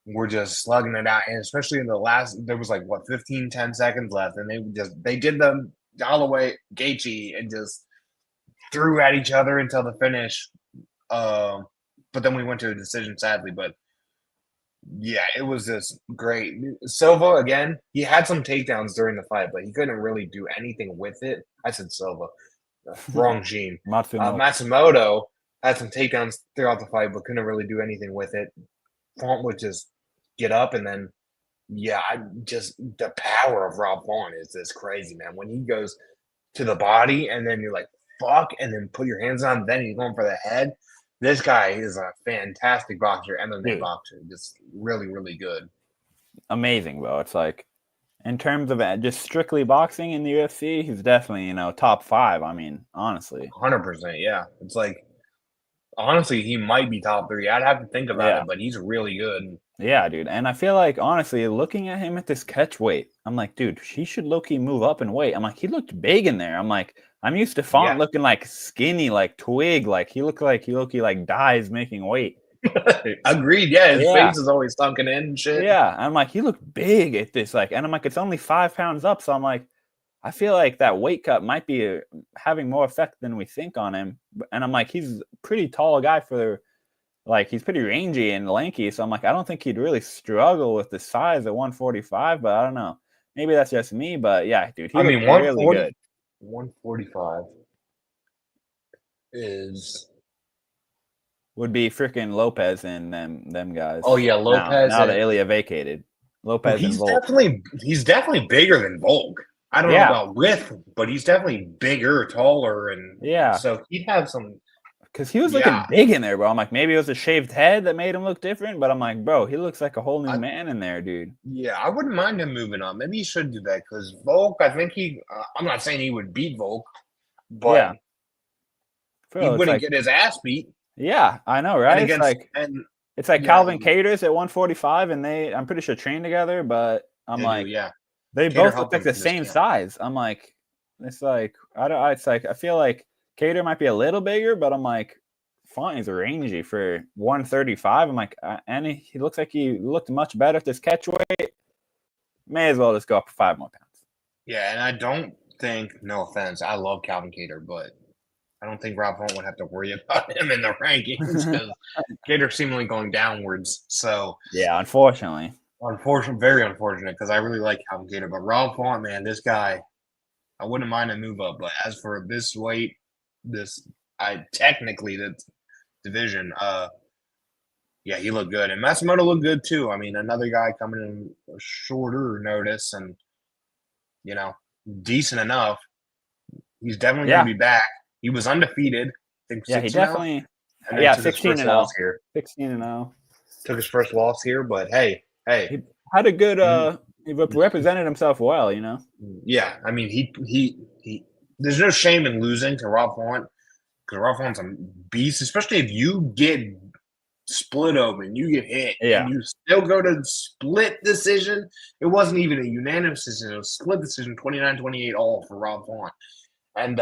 were just slugging it out, and especially in the last, there was like what 10 seconds left, and they did the Holloway Gaethje and just threw at each other until the finish. But then we went to a decision, sadly. But yeah, it was just great. Silva again, he had some takedowns during the fight, but he couldn't really do anything with it. I said Silva, wrong Gene. Matsumoto had some takedowns throughout the fight, but couldn't really do anything with it. Font would just get up, and then yeah, just the power of Rob Font is just crazy, man. When he goes to the body, and then you're like, fuck, and then put your hands on, then he's going for the head. This guy is a fantastic boxer, MMA boxer. Just really, really good. Amazing, bro. It's like, in terms of just strictly boxing in the UFC, he's definitely, top 5. I mean, honestly. 100%, yeah. It's like, honestly, he might be top 3. I'd have to think about it, but he's really good. Yeah, dude. And I feel like, honestly, looking at him at this catch weight, I'm like, dude, he should low-key move up in weight. I'm like, he looked big in there. I'm like, I'm used to Font looking like skinny, like twig. Like, he looked like he low-key like dies making weight. Agreed. Yeah, his face is always sunken in and shit. Yeah. I'm like, he looked big at this. Like, and I'm like, it's only 5 pounds up. So I'm like, I feel like that weight cut might be having more effect than we think on him. And I'm like, he's a pretty tall guy for like he's pretty rangy and lanky. So I'm like, I don't think he'd really struggle with the size at 145. But I don't know. Maybe that's just me. But yeah, dude, he I looked mean, really 140, good. 145 is. Would be freaking Lopez and them Oh guys. yeah, Now Lopez that and Ilya vacated, well, Lopez and he's Volk. definitely bigger than Volk. I don't know Yeah, about width, but he's definitely bigger, taller, and yeah. so he'd have some. Because he was Yeah, looking big in there, bro. I'm like, maybe it was a shaved head that made him look different, but I'm like, bro, he looks like a whole new I man in there, dude. yeah, I wouldn't mind him moving on. Maybe he should do that because Volk. I think he. I'm not saying he would beat Volk, but Yeah, he bro. It's wouldn't like, get his ass beat. yeah, I know, And right? against and It's like yeah, Calvin Caters at 145, and I'm pretty sure train together, but I'm they do. like, Yeah, they Cater both look helped like him the from his same camp. size. I'm like, it's like I don't. It's like I feel like Cater might be a little bigger, but I'm like, fine, he's rangy for 135. I'm like, and he looks like he looked much better at this catch weight. May as well just go up 5 more pounds. Yeah, and I don't think, no offense, I love Calvin Cater, but I don't think Rob Hunt would have to worry about him in the rankings because Cater's seemingly going downwards. So, Yeah, unfortunately. unfortunate, very unfortunate because I really like Calvin Cater. But Rob Font, man, this guy, I wouldn't mind a move up. But as for this weight, technically the division, yeah, he looked good, and Matsumoto looked good too. I mean, another guy coming in a shorter notice, and you know, decent enough. He's definitely going to Yeah, be back. He was undefeated, I think yeah, he 6-0, definitely. and then Yeah, took his 16 first and loss 0, here. 16 and 0. Took his first loss here, but hey, He had a good. mm, He represented himself well, you know. yeah. I mean, he. There's no shame in losing to Rob Font because Rob Font's a beast, especially if you get split open, you get hit, and Yeah, you still go to split decision. It wasn't even a unanimous decision; it was split decision, 29-28 all for Rob Font, and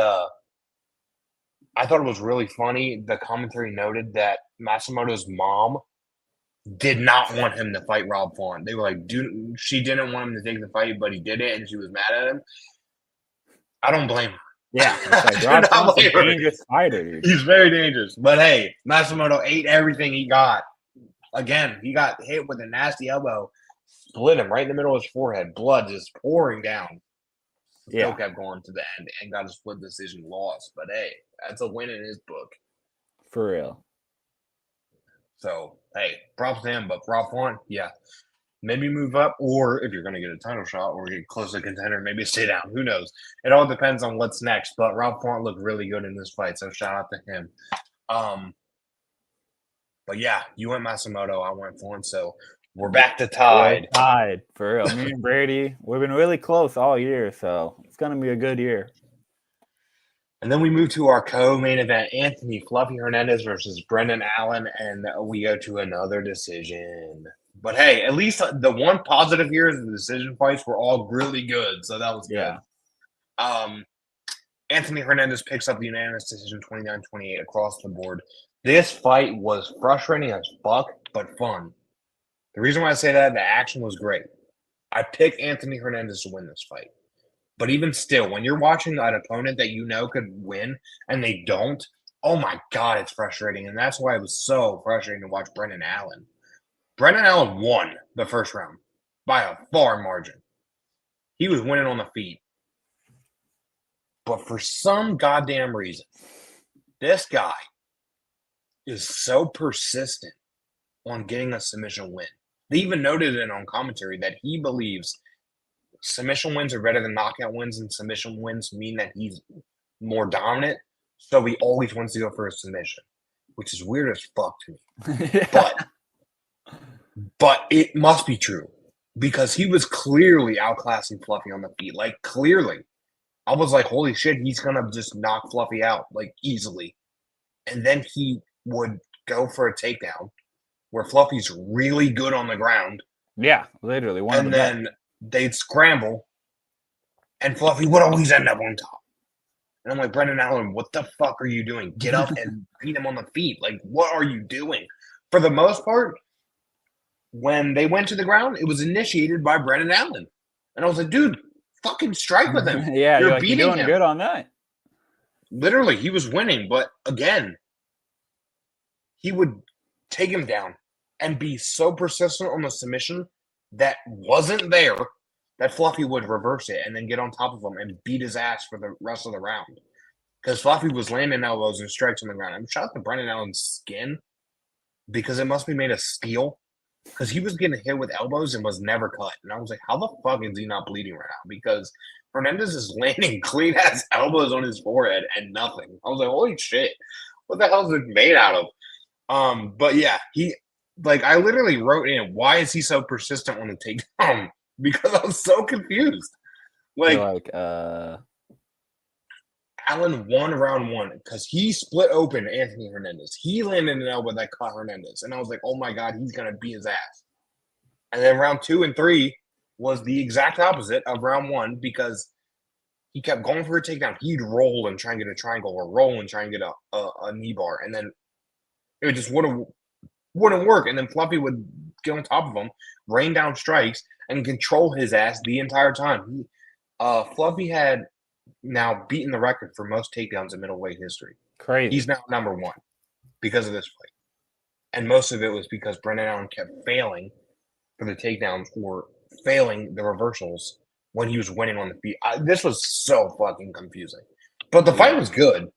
I thought it was really funny. The commentary noted that Matsumoto's mom did not want him to fight Rob Font. They were like, dude, she didn't want him to take the fight, but he did it, and she was mad at him. I don't blame her. yeah. It's like I do Rob not Font's a blame her. dangerous fighter, dude. He's very dangerous. But hey, Matsumoto ate everything he got. Again, he got hit with a nasty elbow, split him right in the middle of his forehead, blood just pouring down. Still Yeah, kept going to the end and got a split decision loss. But hey, that's a win in his book. for real. So hey, props to him. But Rob Font, yeah, maybe move up, or if you're going to get a title shot or get close to contender, maybe stay down. Who knows? It all depends on what's next. But Rob Font looked really good in this fight, so shout out to him. But yeah, you went Matsumoto, I went Font, so we're back to tied. Tied for real. Me and Brady, we've been really close all year, so it's gonna be a good year. And then we move to our co-main event: Anthony Fluffy Hernandez versus Brendan Allen, and we go to another decision. But hey, at least the one positive here is the decision fights were all really good, so that was good. Yeah. Anthony Hernandez picks up the unanimous decision 29-28 across the board. This fight was frustrating as fuck, but fun. The reason why I say that, the action was great. I picked Anthony Hernandez to win this fight. But even still, when you're watching an opponent that you know could win and they don't, oh my God, it's frustrating. And that's why it was so frustrating to watch Brendan Allen. Brendan Allen won the first round by a far margin. He was winning on the feet. But for some goddamn reason, this guy is so persistent on getting a submission win. They even noted it on commentary that he believes submission wins are better than knockout wins, and submission wins mean that he's more dominant. So he always wants to go for a submission, which is weird as fuck to me. Yeah. But it must be true because he was clearly outclassing Fluffy on the feet. Like, clearly. I was like, holy shit, he's going to just knock Fluffy out, like, easily. And then he would go for a takedown where Fluffy's really good on the ground. Yeah, literally one of And the best. then they'd scramble, and Fluffy would always end up on top. And I'm like, Brendan Allen, what the fuck are you doing? Get up and beat him on the feet. Like, what are you doing? For the most part, when they went to the ground, it was initiated by Brendan Allen. And I was like, dude, fucking strike with him. Yeah, you're beating doing him. good on that. Literally, he was winning. But again, he would take him down, and be so persistent on the submission that wasn't there that Fluffy would reverse it and then get on top of him and beat his ass for the rest of the round. Because Fluffy was landing elbows and strikes on the ground. I'm shocked at Brendan Allen's skin because it must be made of steel. Because he was getting hit with elbows and was never cut. And I was like, how the fuck is he not bleeding right now? Because Hernandez is landing clean ass elbows on his forehead and nothing. I was like, holy shit. What the hell is it made out of? But yeah, I literally wrote in, why is he so persistent on the takedown? Because I was so confused. Like Allen won round one because he split open Anthony Hernandez. He landed an elbow that caught Hernandez. And I was like, oh my God, he's going to beat his ass. And then round 2 and 3 was the exact opposite of round 1 because he kept going for a takedown. He'd roll and try and get a triangle or roll and try and get a knee bar. And then it just wouldn't work. And then Fluffy would get on top of him, rain down strikes, and control his ass the entire time. Fluffy had now beaten the record for most takedowns in middleweight history. Crazy. He's now number 1 because of this fight. And most of it was because Brendan Allen kept failing for the takedowns or failing the reversals when he was winning on the feet. This was so fucking confusing. But the fight was good.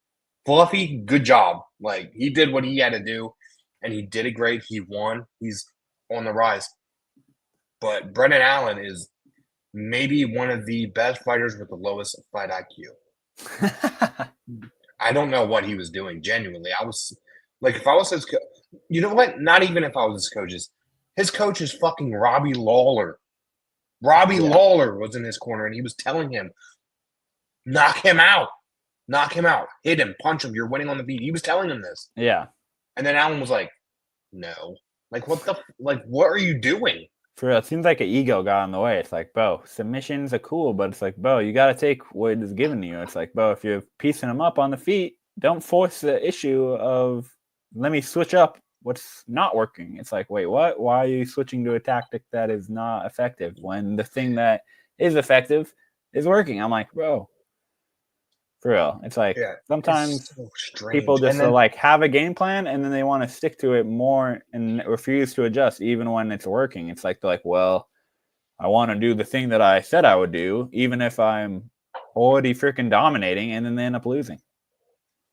Fluffy, good job. Like, he did what he had to do, and he did it great. He won. He's on the rise. But Brendan Allen is maybe one of the best fighters with the lowest fight IQ. I don't know what he was doing, genuinely. I was like, if I was his you know what? Not even if I was his coach is fucking Robbie Lawler. Robbie Lawler was in his corner, and he was telling him, knock him out, hit him, punch him, you're winning on the feet. He was telling him this. Yeah. And then Allen was like, no. Like, what are you doing? For real, it seems like an ego got in the way. It's like, bro, submissions are cool, but it's like, bro, you got to take what is given to you. It's like, bro, if you're piecing them up on the feet, don't force the issue of, let me switch up what's not working. It's like, wait, what? Why are you switching to a tactic that is not effective when the thing that is effective is working? I'm like, bro, for real. It's like sometimes so people just like have a game plan and then they want to stick to it more and refuse to adjust even when it's working. It's like, they're like, well, I want to do the thing that I said I would do, even if I'm already freaking dominating, and then they end up losing.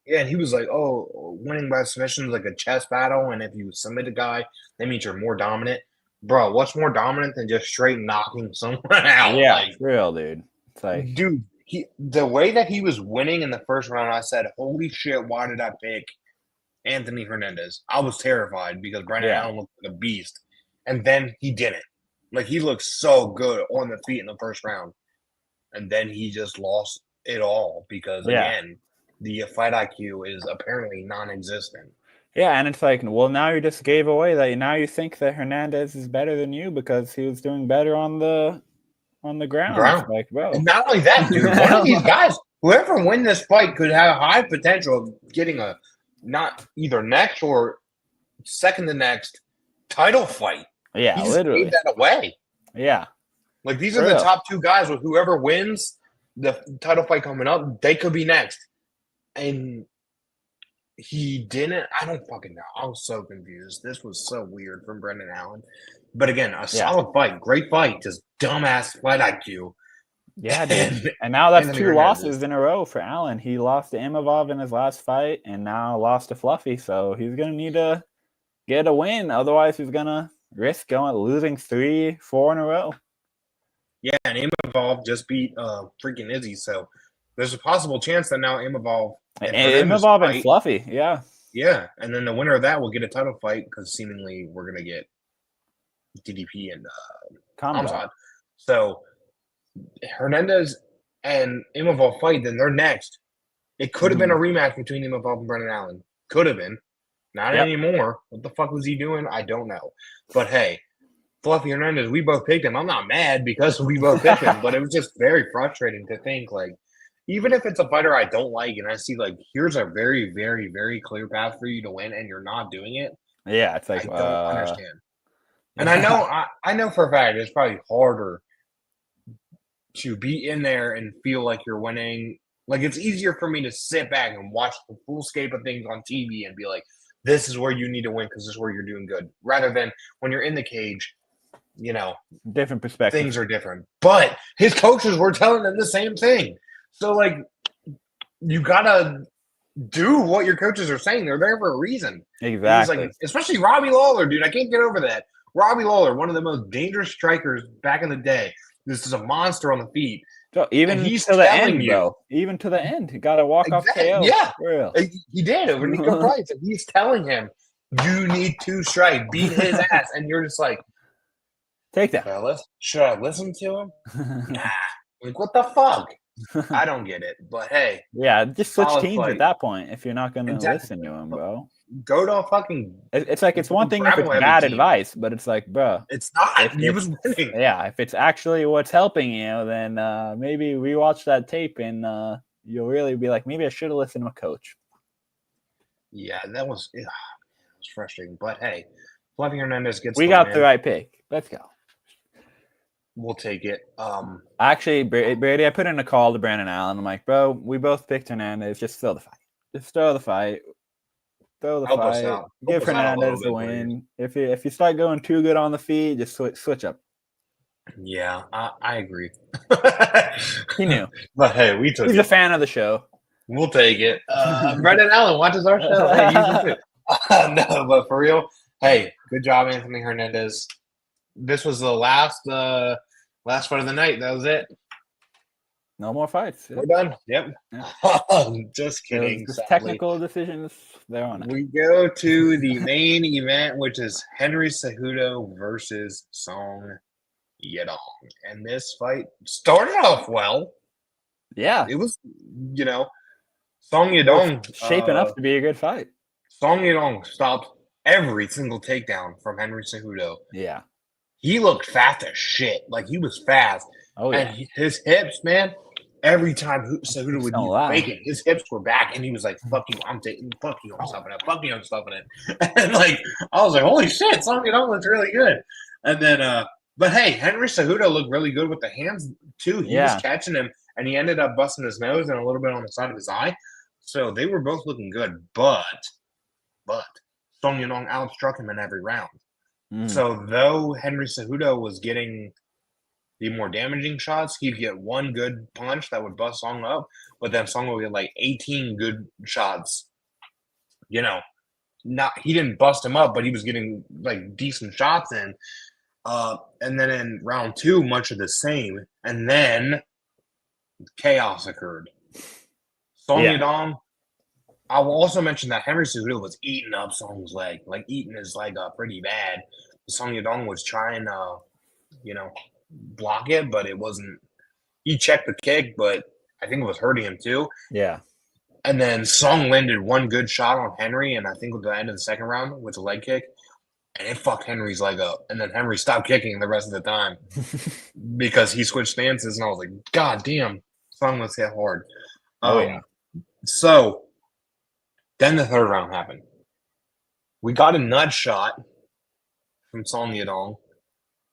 Yeah, and he was like, oh, winning by submission is like a chess battle, and if you submit a guy, that means you're more dominant. Bro, what's more dominant than just straight knocking someone out? Yeah, like, real, dude. It's like, dude, the way that he was winning in the first round, I said, holy shit, why did I pick Anthony Hernandez? I was terrified because Brendan Allen looked like a beast, and then he didn't. Like, he looked so good on the feet in the first round, and then he just lost it all because, again, the fight IQ is apparently non-existent. Yeah, and it's like, well, now you just gave away that. Now you think that Hernandez is better than you because he was doing better on the ground. Like, bro. And not only that, dude, one of these guys, whoever win this fight could have high potential of getting a not either next or second to next title fight. Yeah, he just gave that away. Yeah. Like, these are the top 2 guys with whoever wins the title fight coming up, they could be next. And he didn't. I don't fucking know. I was so confused. This was so weird from Brendan Allen. But again, a solid fight. Great fight. Just dumbass fight IQ. Yeah, dude. And now that's 2 losses in a row for Allen. He lost to Imavov in his last fight and now lost to Fluffy. So he's going to need to get a win. Otherwise, he's going to risk losing 3, 4 in a row. Yeah, and Imavov just beat freaking Izzy. So there's a possible chance that now Imavov and Fluffy, yeah. Yeah, and then the winner of that will get a title fight because seemingly we're going to get DDP and Kamzat. So Hernandez and Imavov fight, then they're next. It could have been a rematch between Imavov and Brendan Allen. Could have been. Not anymore. What the fuck was he doing? I don't know. But hey, Fluffy Hernandez, we both picked him. I'm not mad because we both picked him, but it was just very frustrating to think, like, even if it's a fighter I don't like and I see, like, here's a very, very, very clear path for you to win and you're not doing it. Yeah, it's like, I don't understand. And I know for a fact it's probably harder to be in there and feel like you're winning. Like, it's easier for me to sit back and watch the full scape of things on TV and be like, this is where you need to win because this is where you're doing good. Rather than when you're in the cage, Different perspective. things are different. But his coaches were telling him the same thing. So, like, you got to do what your coaches are saying. They're there for a reason. Exactly. And he's like, especially Robbie Lawler, dude. I can't get over that. Robbie Lawler, one of the most dangerous strikers back in the day. This is a monster on the feet. So even he's to the end, telling bro. Even to the end, he got to walk off KO. Yeah, For real. he did over Nico Price. And he's telling him, you need to strike, beat his ass. And you're just like, take that. Should I listen to him? Nah. Like, what the fuck? I don't get it. But hey. Yeah, just switch teams fight. at that point if you're not going to listen to him, bro. Go to a fucking. It's like, it's one thing if it's bad advice, but it's like, bro. It's not. He was winning. Yeah, if it's actually what's helping you, then maybe rewatch that tape and you'll really be like, maybe I should have listened to my coach. Yeah, that was frustrating. But hey, Fluffy Hernandez gets. We got the right pick. Let's go. We'll take it. Actually, Brady, I put in a call to Brandon Allen. I'm like, bro, we both picked Hernandez. Just throw the fight. Just throw the fight. Throw the fight. Give Hernandez the win. If you start going too good on the feet, just switch up. Yeah, I agree. He knew. But hey, we took it. He's a fan of the show. We'll take it. Brandon Allen watches our show. Hey, no, but for real, hey, good job, Anthony Hernandez. This was the last fight of the night. That was it. No more fights. We're done. Yep. Yeah. Just kidding. Just technical decisions. They're on it. We go to the main event, which is Henry Cejudo versus Song Yadong. And this fight started off well. Yeah. It was, Song Yadong. Shaping up to be a good fight. Song Yadong stopped every single takedown from Henry Cejudo. Yeah. He looked fast as shit. Like, he was fast. Oh, yeah. And his hips, man, every time Cejudo would be faking, his hips were back, and he was like, fuck you, I'm stopping it. Fuck you, I'm stopping it. And, like, I was like, holy shit, Song Yadong looks really good. And then, but hey, Henry Cejudo looked really good with the hands, too. He was catching him, and he ended up busting his nose and a little bit on the side of his eye. So they were both looking good. But Song Yadong outstruck him in every round. So though Henry Cejudo was getting the more damaging shots, he'd get one good punch that would bust Song up, but then Song would get like 18 good shots. He didn't bust him up, but he was getting like decent shots in. And then in round 2, much of the same. And then chaos occurred. Song Yadong. I will also mention that Henry Cejudo was eating up Song's leg, like eating his leg up pretty bad. Song Yadong was trying to, block it, but it wasn't. He checked the kick, but I think it was hurting him too. Yeah. And then Song landed one good shot on Henry, and I think at the end of the second round with a leg kick, and it fucked Henry's leg up. And then Henry stopped kicking the rest of the time because he switched stances, and I was like, God damn, Song must hit hard. So then the third round happened. We got a nut shot from Song Yadong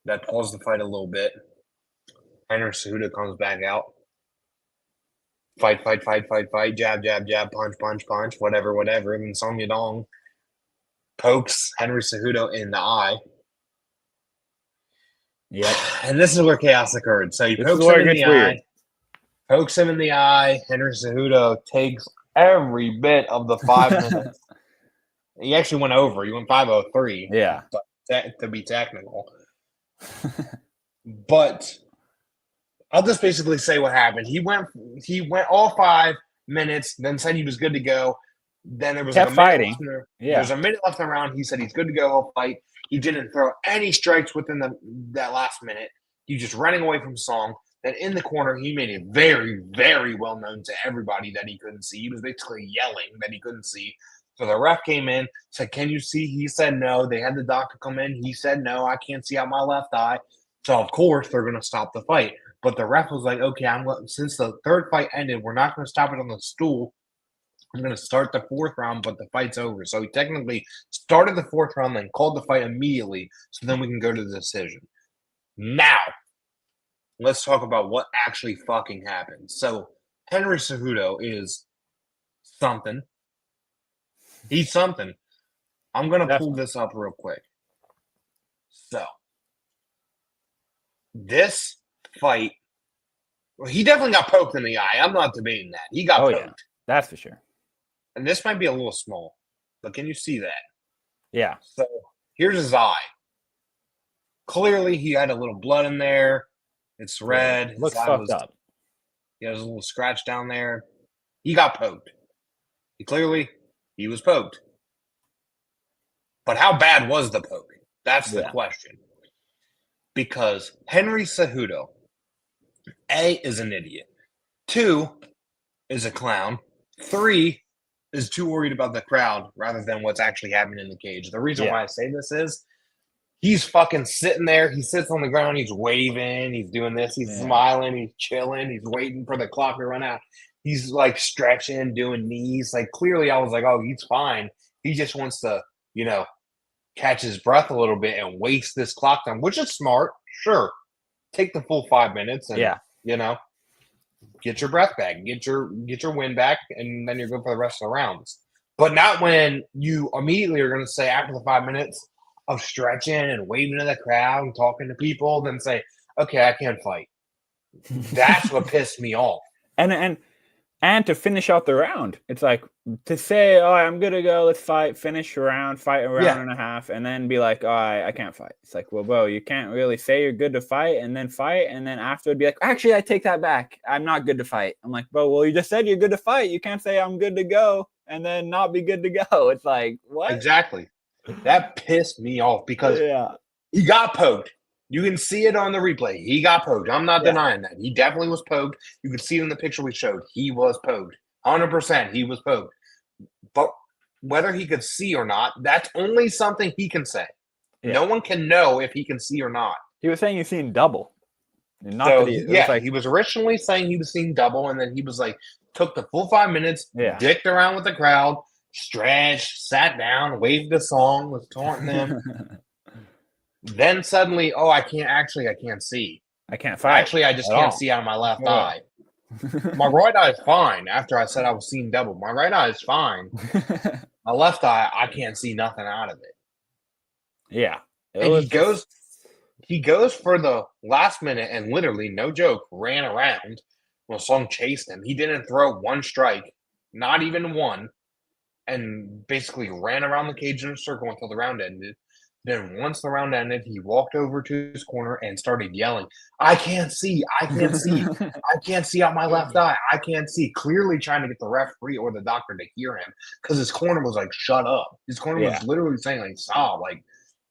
that paused the fight a little bit. Henry Cejudo comes back out. Fight, jab, punch, whatever. And then Song Yadong pokes Henry Cejudo in the eye. Yep. And this is where chaos occurred. So he pokes him in the eye. Pokes him in the eye. Henry Cejudo takes every bit of the 5 minutes. He actually went over. He went 5:03. Yeah. To be technical. But I'll just basically say what happened. He went all 5 minutes, then said he was good to go. Then there was kept fighting. There's a minute left in the round. He said he's good to go. He'll fight. He didn't throw any strikes within that last minute. He was just running away from Song. Then in the corner, he made it very, very well known to everybody that he couldn't see. He was basically yelling that he couldn't see. So the ref came in, said, "Can you see?" He said no. They had the doctor come in. He said no. I can't see out my left eye. So of course they're going to stop the fight. But the ref was like, "Okay, since the third fight ended, we're not going to stop it on the stool. I'm going to start the fourth round, but the fight's over." So he technically started the fourth round, then called the fight immediately. So then we can go to the decision. Now, let's talk about what actually fucking happened. So Henry Cejudo is something. He's something. I'm going to pull Definitely. this up real quick. So, this fight, well, he definitely got poked in the eye. I'm not debating that. He got Oh yeah, poked. that's for sure. And this might be a little small, but can you see that? Yeah. So, here's his eye. Clearly, he had a little blood in there. It's red. His Looks eye fucked was, up. he has a little scratch down there. He got poked. He was poked. But how bad was the poke? That's the Yeah. question. Because Henry Cejudo, A, is an idiot. 2, is a clown. 3, is too worried about the crowd rather than what's actually happening in the cage. The reason Yeah. why I say this is he's fucking sitting there. He sits on the ground. He's waving. He's doing this. He's Yeah. smiling. He's chilling. He's waiting for the clock to run out. He's like stretching, doing knees. Like clearly, I was like, oh, he's fine. He just wants to, catch his breath a little bit and waste this clock time, which is smart. Sure, take the full 5 minutes and Yeah. get your breath back, get your wind back, and then you're good for the rest of the rounds. But not when you immediately are going to say after the 5 minutes of stretching and waving to the crowd and talking to people, then say, "Okay, I can't fight." That's what pissed me off. And to finish out the round, it's like to say, "Oh, I'm good to go. Let's fight. Finish a round, fight a round and a half, and then be like, oh, I can't fight." It's like, well, bro, you can't really say you're good to fight, and then after be like, actually, I take that back. I'm not good to fight. I'm like, bro, well, you just said you're good to fight. You can't say I'm good to go and then not be good to go. It's like, what? Exactly. That pissed me off because Yeah. he got poked. You can see it on the replay. He got poked. I'm not denying that. He definitely was poked. You could see it in the picture we showed. He was poked. 100% he was poked. But whether he could see or not, that's only something he can say. Yeah. No one can know if he can see or not. He was saying you've seen double. Not So, that he was originally saying he was seeing double, and then he was like, took the full 5 minutes, dicked around with the crowd, stretched, sat down, waved a song, was taunting them. Then suddenly, I can't see. I can't fight. Actually, I just can't see out of my left eye. My right eye is fine after I said I was seeing double. My right eye is fine. My left eye, I can't see nothing out of it. Yeah. And he goes for the last minute and literally, no joke, ran around. Well, Song chased him. He didn't throw one strike, not even one, and basically ran around the cage in a circle until the round ended. Then once the round ended, he walked over to his corner and started yelling, "I can't see! I can't see! I can't see out my left eye! I can't see!" Clearly trying to get the referee or the doctor to hear him because his corner was like, "Shut up!" His corner was literally saying, like, "Stop! Like,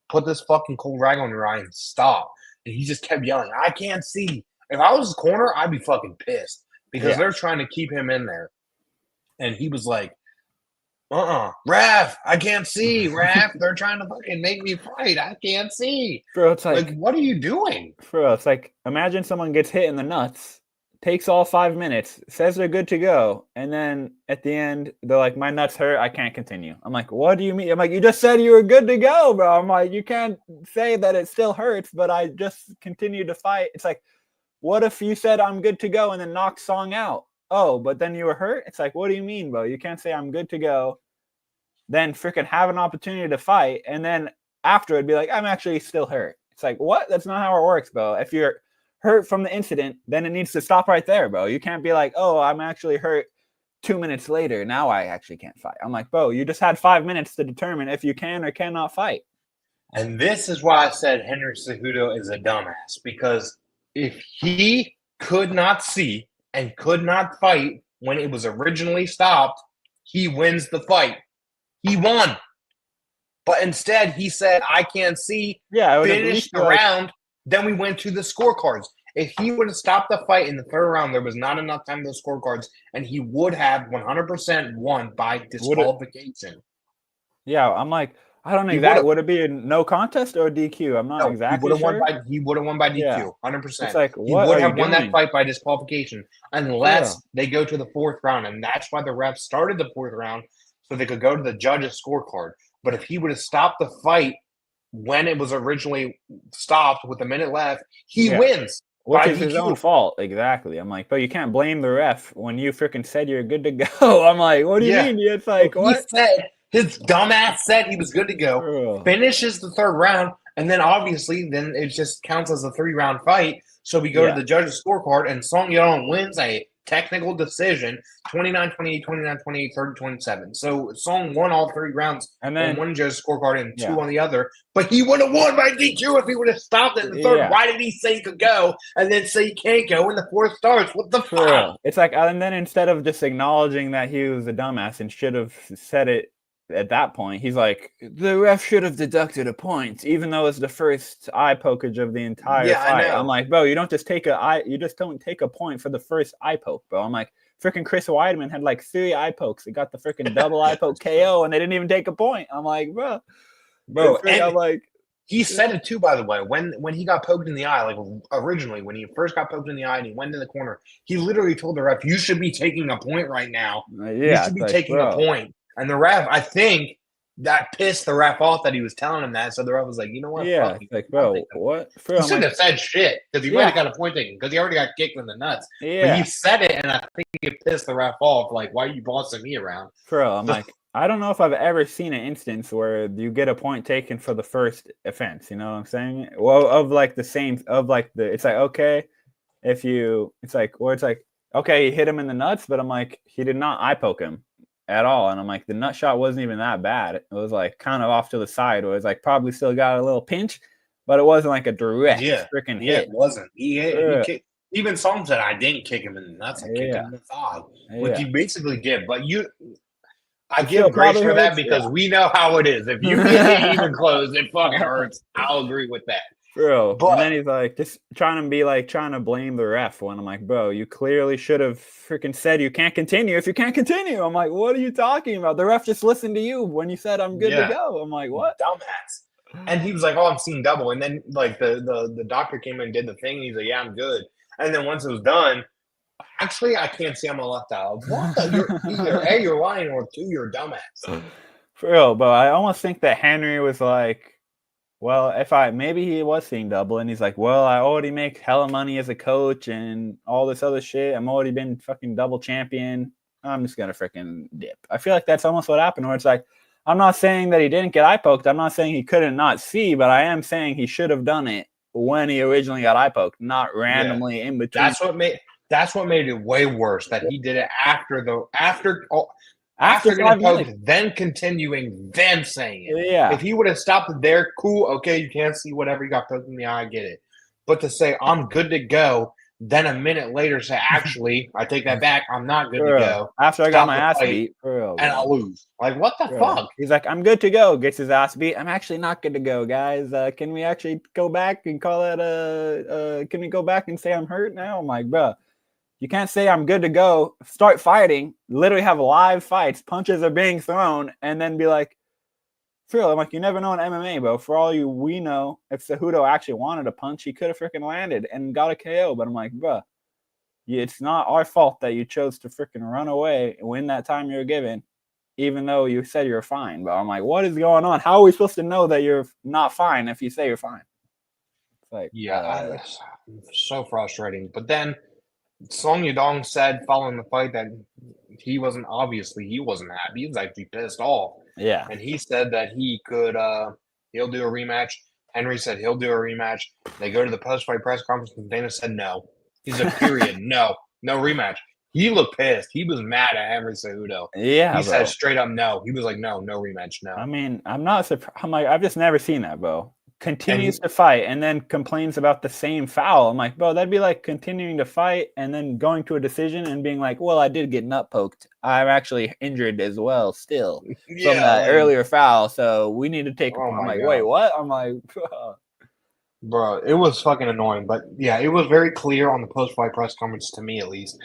put this fucking cold rag on your eye and stop!" And he just kept yelling, "I can't see!" If I was his corner, I'd be fucking pissed because they're trying to keep him in there. And he was like, ref, I can't see, ref. They're trying to fucking make me fight. I can't see. Bro, it's like, what are you doing? Bro, it's like, imagine someone gets hit in the nuts, takes all 5 minutes, says they're good to go, and then at the end, they're like, my nuts hurt, I can't continue. I'm like, what do you mean? I'm like, you just said you were good to go, bro. I'm like, you can't say that it still hurts, but I just continue to fight. It's like, what if you said I'm good to go and then knocked Song out? Oh, but then you were hurt? It's like, what do you mean, bro? You can't say I'm good to go, then freaking have an opportunity to fight, and then after it'd be like, I'm actually still hurt. It's like, what? That's not how it works, bro. If you're hurt from the incident, then it needs to stop right there, bro. You can't be like, oh, I'm actually hurt 2 minutes later. Now I actually can't fight. I'm like, bro, you just had 5 minutes to determine if you can or cannot fight. And this is why I said Henry Cejudo is a dumbass, because if he could not see and could not fight when it was originally stopped, he wins the fight. He won. But instead, he said, I can't see, finished the round. Then we went to the scorecards. If he would have stopped the fight in the third round, there was not enough time to the scorecards, and he would have 100% won by disqualification. Yeah, I'm like, I don't know exactly. Would it be a no contest or a DQ? I'm not exactly sure. He would have won by DQ, 100%. It's like, he would have won that fight by disqualification unless they go to the fourth round, and that's why the refs started the fourth round, so they could go to the judge's scorecard. But if he would have stopped the fight when it was originally stopped with a minute left, he wins. Which is his own fault. Exactly. I'm like, but you can't blame the ref when you freaking said you're good to go. I'm like, what do you mean? It's like, what? His dumbass said he was good to go. Bro. Finishes the third round, and then obviously, then it just counts as a 3-round fight. So we go to the judges' scorecard, and Song Yadong wins a technical decision, 29-28, 29-28, 30-27. So Song won all 3 rounds And then on one judge's scorecard and 2 on the other. But he would have won by DQ if he would have stopped it in the third. Yeah. Why did he say he could go and then say he can't go when the fourth starts? What the fuck? It's like, and then instead of just acknowledging that he was a dumbass and should have said it at that point, he's like, the ref should have deducted a point, even though it's the first eye pokage of the entire fight. I'm like, bro, you don't just take you just don't take a point for the first eye poke, bro. I'm like, freaking Chris Weidman had like 3 eye pokes. He got the freaking double eye poke KO, and they didn't even take a point. I'm like, bro, and I'm like, he said it too, by the way, when he got poked in the eye, like originally when he first got poked in the eye and he went in the corner, he literally told the ref, "You should be taking a point right now. You should be taking a point." And the ref, I think, that pissed the ref off that he was telling him that. So the ref was like, "You know what? Yeah, fuck you. like, bro, what? He shouldn't have said shit because he might have got a point taken because he already got kicked in the nuts." But he said it, and I think it pissed the ref off. Like, why are you bossing me around? Bro, I'm like, I don't know if I've ever seen an instance where you get a point taken for the first offense. You know what I'm saying? Well, of like the same, of like it's like, okay, if you, it's like, or it's like, okay, he hit him in the nuts, but I'm like, he did not eye poke him at all. And I'm like, the nut shot wasn't even that bad. It was like kind of off to the side, where it's like probably still got a little pinch, but it wasn't like a direct freaking hit. It wasn't. He kicked. Even Song said, I didn't kick him in the nuts. I kicked him in the thigh, which he basically did. But I give grace for that because we know how it is. If you get it even close, it fucking hurts. I'll agree with that. Bro, but, and then he's like, just trying to blame the ref when I'm like, bro, you clearly should have freaking said you can't continue if you can't continue. I'm like, what are you talking about? The ref just listened to you when you said I'm good to go. I'm like, what? Dumbass. And he was like, oh, I'm seeing double. And then like the doctor came in and did the thing. And he's like, yeah, I'm good. And then once it was done, actually, I can't see on my left eye. What? You're either A, you're lying, or 2, you're a dumbass. For real, but I almost think that Henry was like, well, maybe he was seeing double, and he's like, well, I already make hella money as a coach and all this other shit. I'm already been fucking double champion. I'm just gonna freaking dip. I feel like that's almost what happened, where it's like, I'm not saying that he didn't get eye poked. I'm not saying he couldn't not see, but I am saying he should have done it when he originally got eye poked, not randomly in between. That's what made it way worse, that he did it after getting poked, then continuing, then saying it. Yeah. If he would have stopped it there, cool, okay, you can't see whatever, you got poked in the eye, I get it. But to say, I'm good to go, then a minute later say, actually, I take that back, I'm not good to go. After I got my ass beat. And I lose. Like, what the fuck? He's like, I'm good to go, gets his ass beat. I'm actually not good to go, guys. Can we actually go back and call it can we go back and say I'm hurt now? I'm like, bro. You can't say I'm good to go, start fighting, literally have live fights, punches are being thrown, and then be like, Phil, I'm like, you never know in MMA, bro. For all we know, if Cejudo actually wanted a punch, he could have freaking landed and got a KO. But I'm like, bro, it's not our fault that you chose to freaking run away and win that time you were given, even though you said you're fine. But I'm like, what is going on? How are we supposed to know that you're not fine if you say you're fine? It's like, it's so frustrating. But then Song Yadong said following the fight that he wasn't happy. He was actually pissed off. Yeah. And he said that he could he'll do a rematch. Henry said he'll do a rematch. They go to the post-fight press conference and Dana said no. He said, period, no rematch. He looked pissed. He was mad at Henry Cejudo. Yeah. He said straight up no. He was like, no rematch, no. I mean, I'm not surprised. I'm like, I've just never seen that, bro. Continues to fight and then complains about the same foul. I'm like, bro, that'd be like continuing to fight and then going to a decision and being like, well, I did get nut poked. I'm actually injured as well still from that earlier foul. So we need to take a I'm like, wait, what? I'm like, bro, it was fucking annoying. But yeah, it was very clear on the post-fight press conference, to me at least,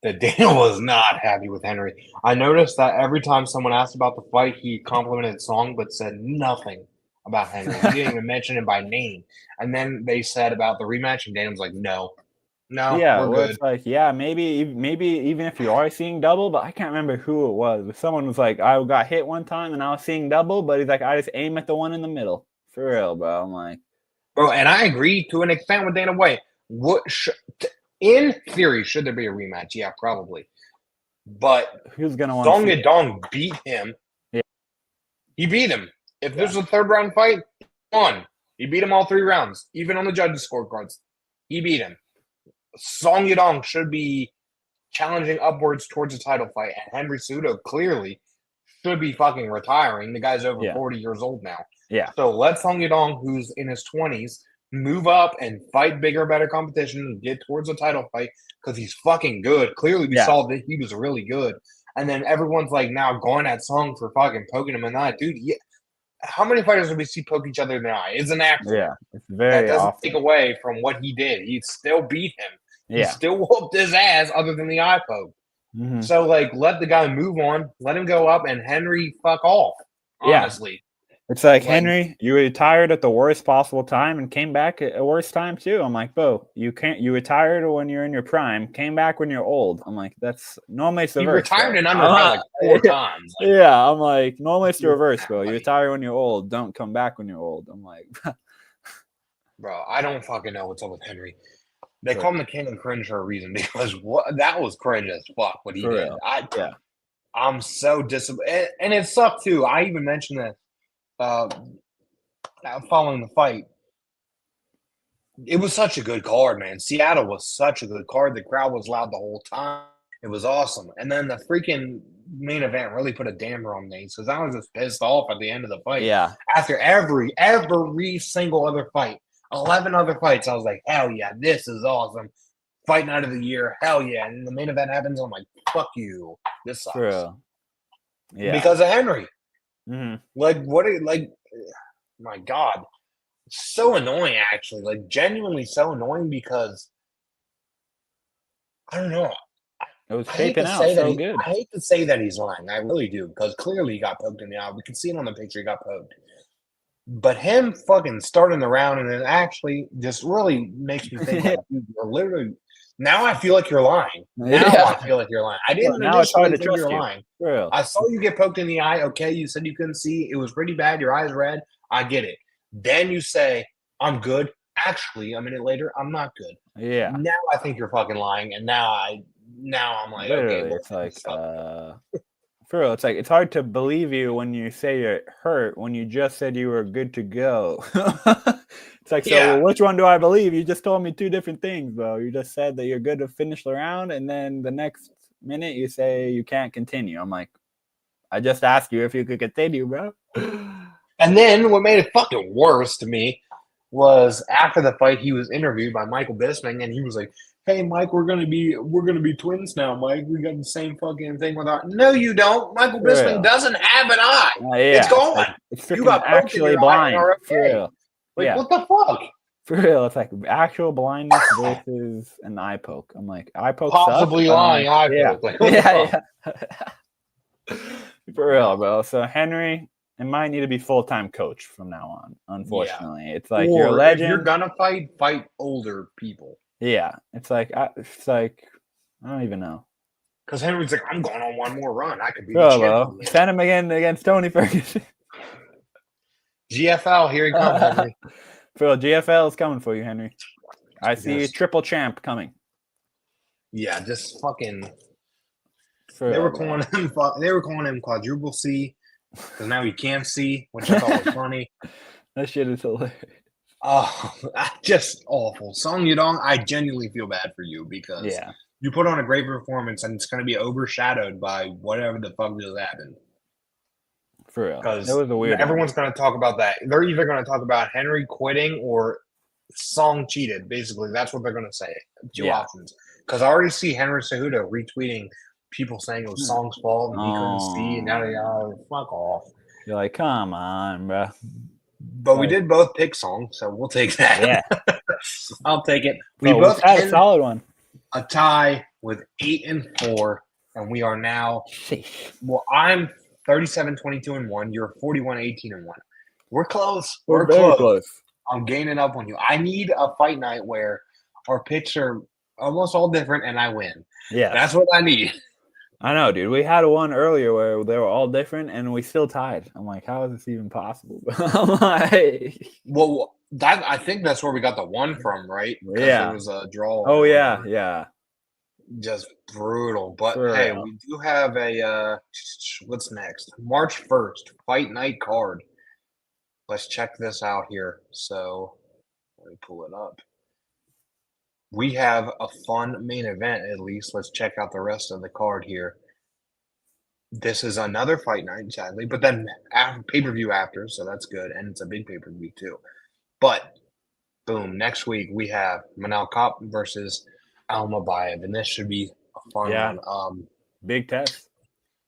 that Dana was not happy with Henry. I noticed that every time someone asked about the fight, he complimented Song but said nothing about Henry. He didn't even mention him by name. And then they said about the rematch, and Dana was like, no, yeah, we're good. It's like, yeah, maybe even if you are seeing double, but I can't remember who it was. But someone was like, I got hit one time and I was seeing double, but he's like, I just aim at the one in the middle. For real, bro. I'm like, bro, and I agree to an extent with Dana White. In theory, should there be a rematch? Yeah, probably. But who's gonna want Song Yadong beat him. Yeah. He beat him. If Yeah. there's a third round fight, he won. He beat him all 3 rounds, even on the judges' scorecards. He beat him. Song Yadong should be challenging upwards towards a title fight, and Henry Cejudo clearly should be fucking retiring. The guy's over Yeah. 40 years old now. Yeah. So let Song Yadong, who's in his 20s, move up and fight bigger, better competition and get towards a title fight because he's fucking good. Clearly, we Yeah. saw that he was really good. And then everyone's like now going at Song for fucking poking him in the eye. Dude, how many fighters do we see poke each other in the eye? It's an accident. Yeah. It's That very doesn't often. take away from what he did. He still beat him. He Yeah. still whooped his ass other than the eye poke. Mhm. So, like, let the guy move on. Let him go up, and Henry fuck off, Yeah. honestly. It's like, Like- Henry, you retired at the worst possible time and came back at a worst time too. I'm like, Bo, you retired when you're in your prime, came back when you're old. I'm like, that's normally it's the He reverse. retired bro. in undercut like 4 times. Like, Yeah, I'm like, normally it's the reverse, bro. You Like- retire when you're old, don't come back when you're old. I'm like, bro, I don't fucking know what's up with Henry. They For- call him the king of cringe for a reason because that was cringe as fuck what he For did. real. Yeah. I'm so disappointed, and it sucked too. I even mentioned that following the fight. It was such a good card, man. Seattle was such a good card. The crowd was loud the whole time. It was awesome. And then the freaking main event really put a damper on things because I was just pissed off at the end of the fight. Yeah. After every single other fight, 11 other fights, I was like, hell yeah, this is awesome. Fight night of the year, hell yeah. And the main event happens, I'm like, fuck you. This sucks. For real. Yeah. Because of Henry. hmm Like, my God. So annoying, actually. Like, genuinely so annoying because I don't know. It was I hate shaping to out say that so good. I hate to say that he's lying. I really do, because clearly he got poked in the eye. We can see it on the picture. He got poked. But him fucking starting the round and then actually just really makes me think like, dude, you're literally. Now I feel like you're lying. Now Yeah. I feel like you're lying. I didn't now it's hard initially to think you're trust you. lying. For real. I saw you get poked in the eye. Okay, you said you couldn't see. It was pretty bad. Your eyes red. I get it. Then you say, I'm good. Actually, a minute later, I'm not good. Yeah. Now I think you're fucking lying. And now I'm like, Literally, okay, well, it's like stop. for real, it's like it's hard to believe you when you say you're hurt when you just said you were good to go. It's like, so Yeah. which one do I believe? You just told me two different things, bro. You just said that you're good to finish the round, and then the next minute you say you can't continue. I'm like, I just asked you if you could continue, bro. And then what made it fucking worse to me was after the fight, he was interviewed by Michael Bisping, and he was like, "Hey, Mike, we're gonna be twins now, Mike. We got the same fucking thing with our." No, you don't. Michael For Bisping real. doesn't have an eye. Yeah, It's gone. like, it's You freaking got poked in actually your eye blind. and are For okay. real. Like, Yeah. what the fuck? For real, it's like actual blindness versus an eye poke. I'm like, eye poke Possibly sucks, but I'm lying eye like, yeah. poke. Like, what the fuck? Yeah. For real, bro. So Henry, it might need to be full-time coach from now on. Unfortunately, it's like you're a Or legend. if you're gonna fight older people. Yeah, it's like I don't even know. Because Henry's like, I'm going on one more run. I could be the Bro, bro, champion. send him again against Tony Ferguson. GFL, here he comes, Henry. For real, GFL is coming for you, Henry. I see Yes. triple champ coming. Yeah, just fucking. For They real, were bro. calling him quadruple C because now he can't see, which I thought was funny. That shit is hilarious. Oh, just awful. Song Yudong, I genuinely feel bad for you because Yeah. you put on a great performance and it's going to be overshadowed by whatever the fuck just happened. For real. Because It was a weird everyone's going to talk about that. They're either going to talk about Henry quitting or Song cheated. Basically, that's what they're going to say. Two Yeah. options. Because I already see Henry Cejudo retweeting people saying it was Song's fault and he couldn't see and now they are fuck off. You're like, come on, bro. But we did both pick Song, so we'll take that. Yeah. I'll take it. We So both had a end solid one. a tie with 8-4, and we are now. Sheesh. Well, I'm 37-22-1. You're 41-18-1. We're close. We're We're very close. I'm gaining up on you. I need a fight night where our picks are almost all different, and I win. Yeah. That's what I need. I know, dude. We had one earlier where they were all different and we still tied. I'm like, how is this even possible? I'm like, Well, I think that's where we got the one from, right? 'Cause Yeah. it was a draw. oh yeah, yeah. just brutal. But For hey, real. we do have a what's next? March 1st, fight night card. Let's check this out here. So let me pull it up. We have a fun main event at least. Let's check out the rest of the card here. This is another fight night, sadly, but then pay-per-view after, so that's good, and it's a big pay-per-view too. But boom, next week we have Manel Kape versus Almabayev, and this should be a fun Yeah. one. Big test.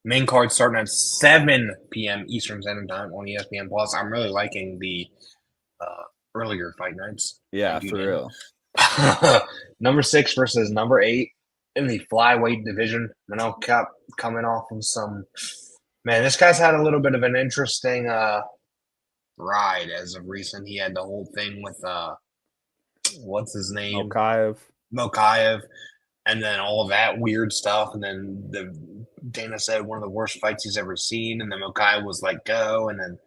Main card starting at 7 p.m. Eastern Standard Time on ESPN Plus. I'm really liking the earlier fight nights. Yeah, for real. Number 6 versus number 8 in the flyweight division. Manel Kape coming off of some. Man, this guy's had a little bit of an interesting ride as of recent. He had the whole thing with what's his name? Mokaev, and then all of that weird stuff. And then Dana said one of the worst fights he's ever seen. And then Mokaev was like, go. And then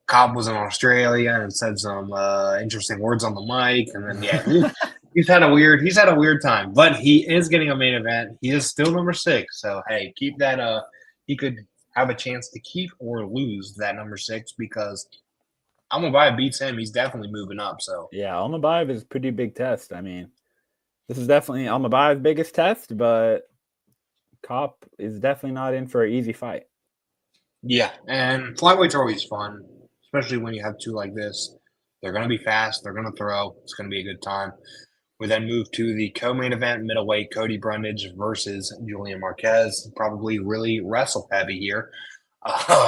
Cobb was in Australia and said some interesting words on the mic. And then, yeah, he's had a weird time. But he is getting a main event. He is still number 6. So, hey, keep that. He could have a chance to keep or lose that number 6 because Almabayev beats him. He's definitely moving up. So yeah, Almabayev is a pretty big test. I mean, this is definitely Almabayev's biggest test, but Kape is definitely not in for an easy fight. Yeah, and flyweights are always fun, especially when you have two like this. They're going to be fast. They're going to throw. It's going to be a good time. We then move to the co-main event, middleweight, Cody Brundage versus Julian Marquez. Probably really wrestle heavy here.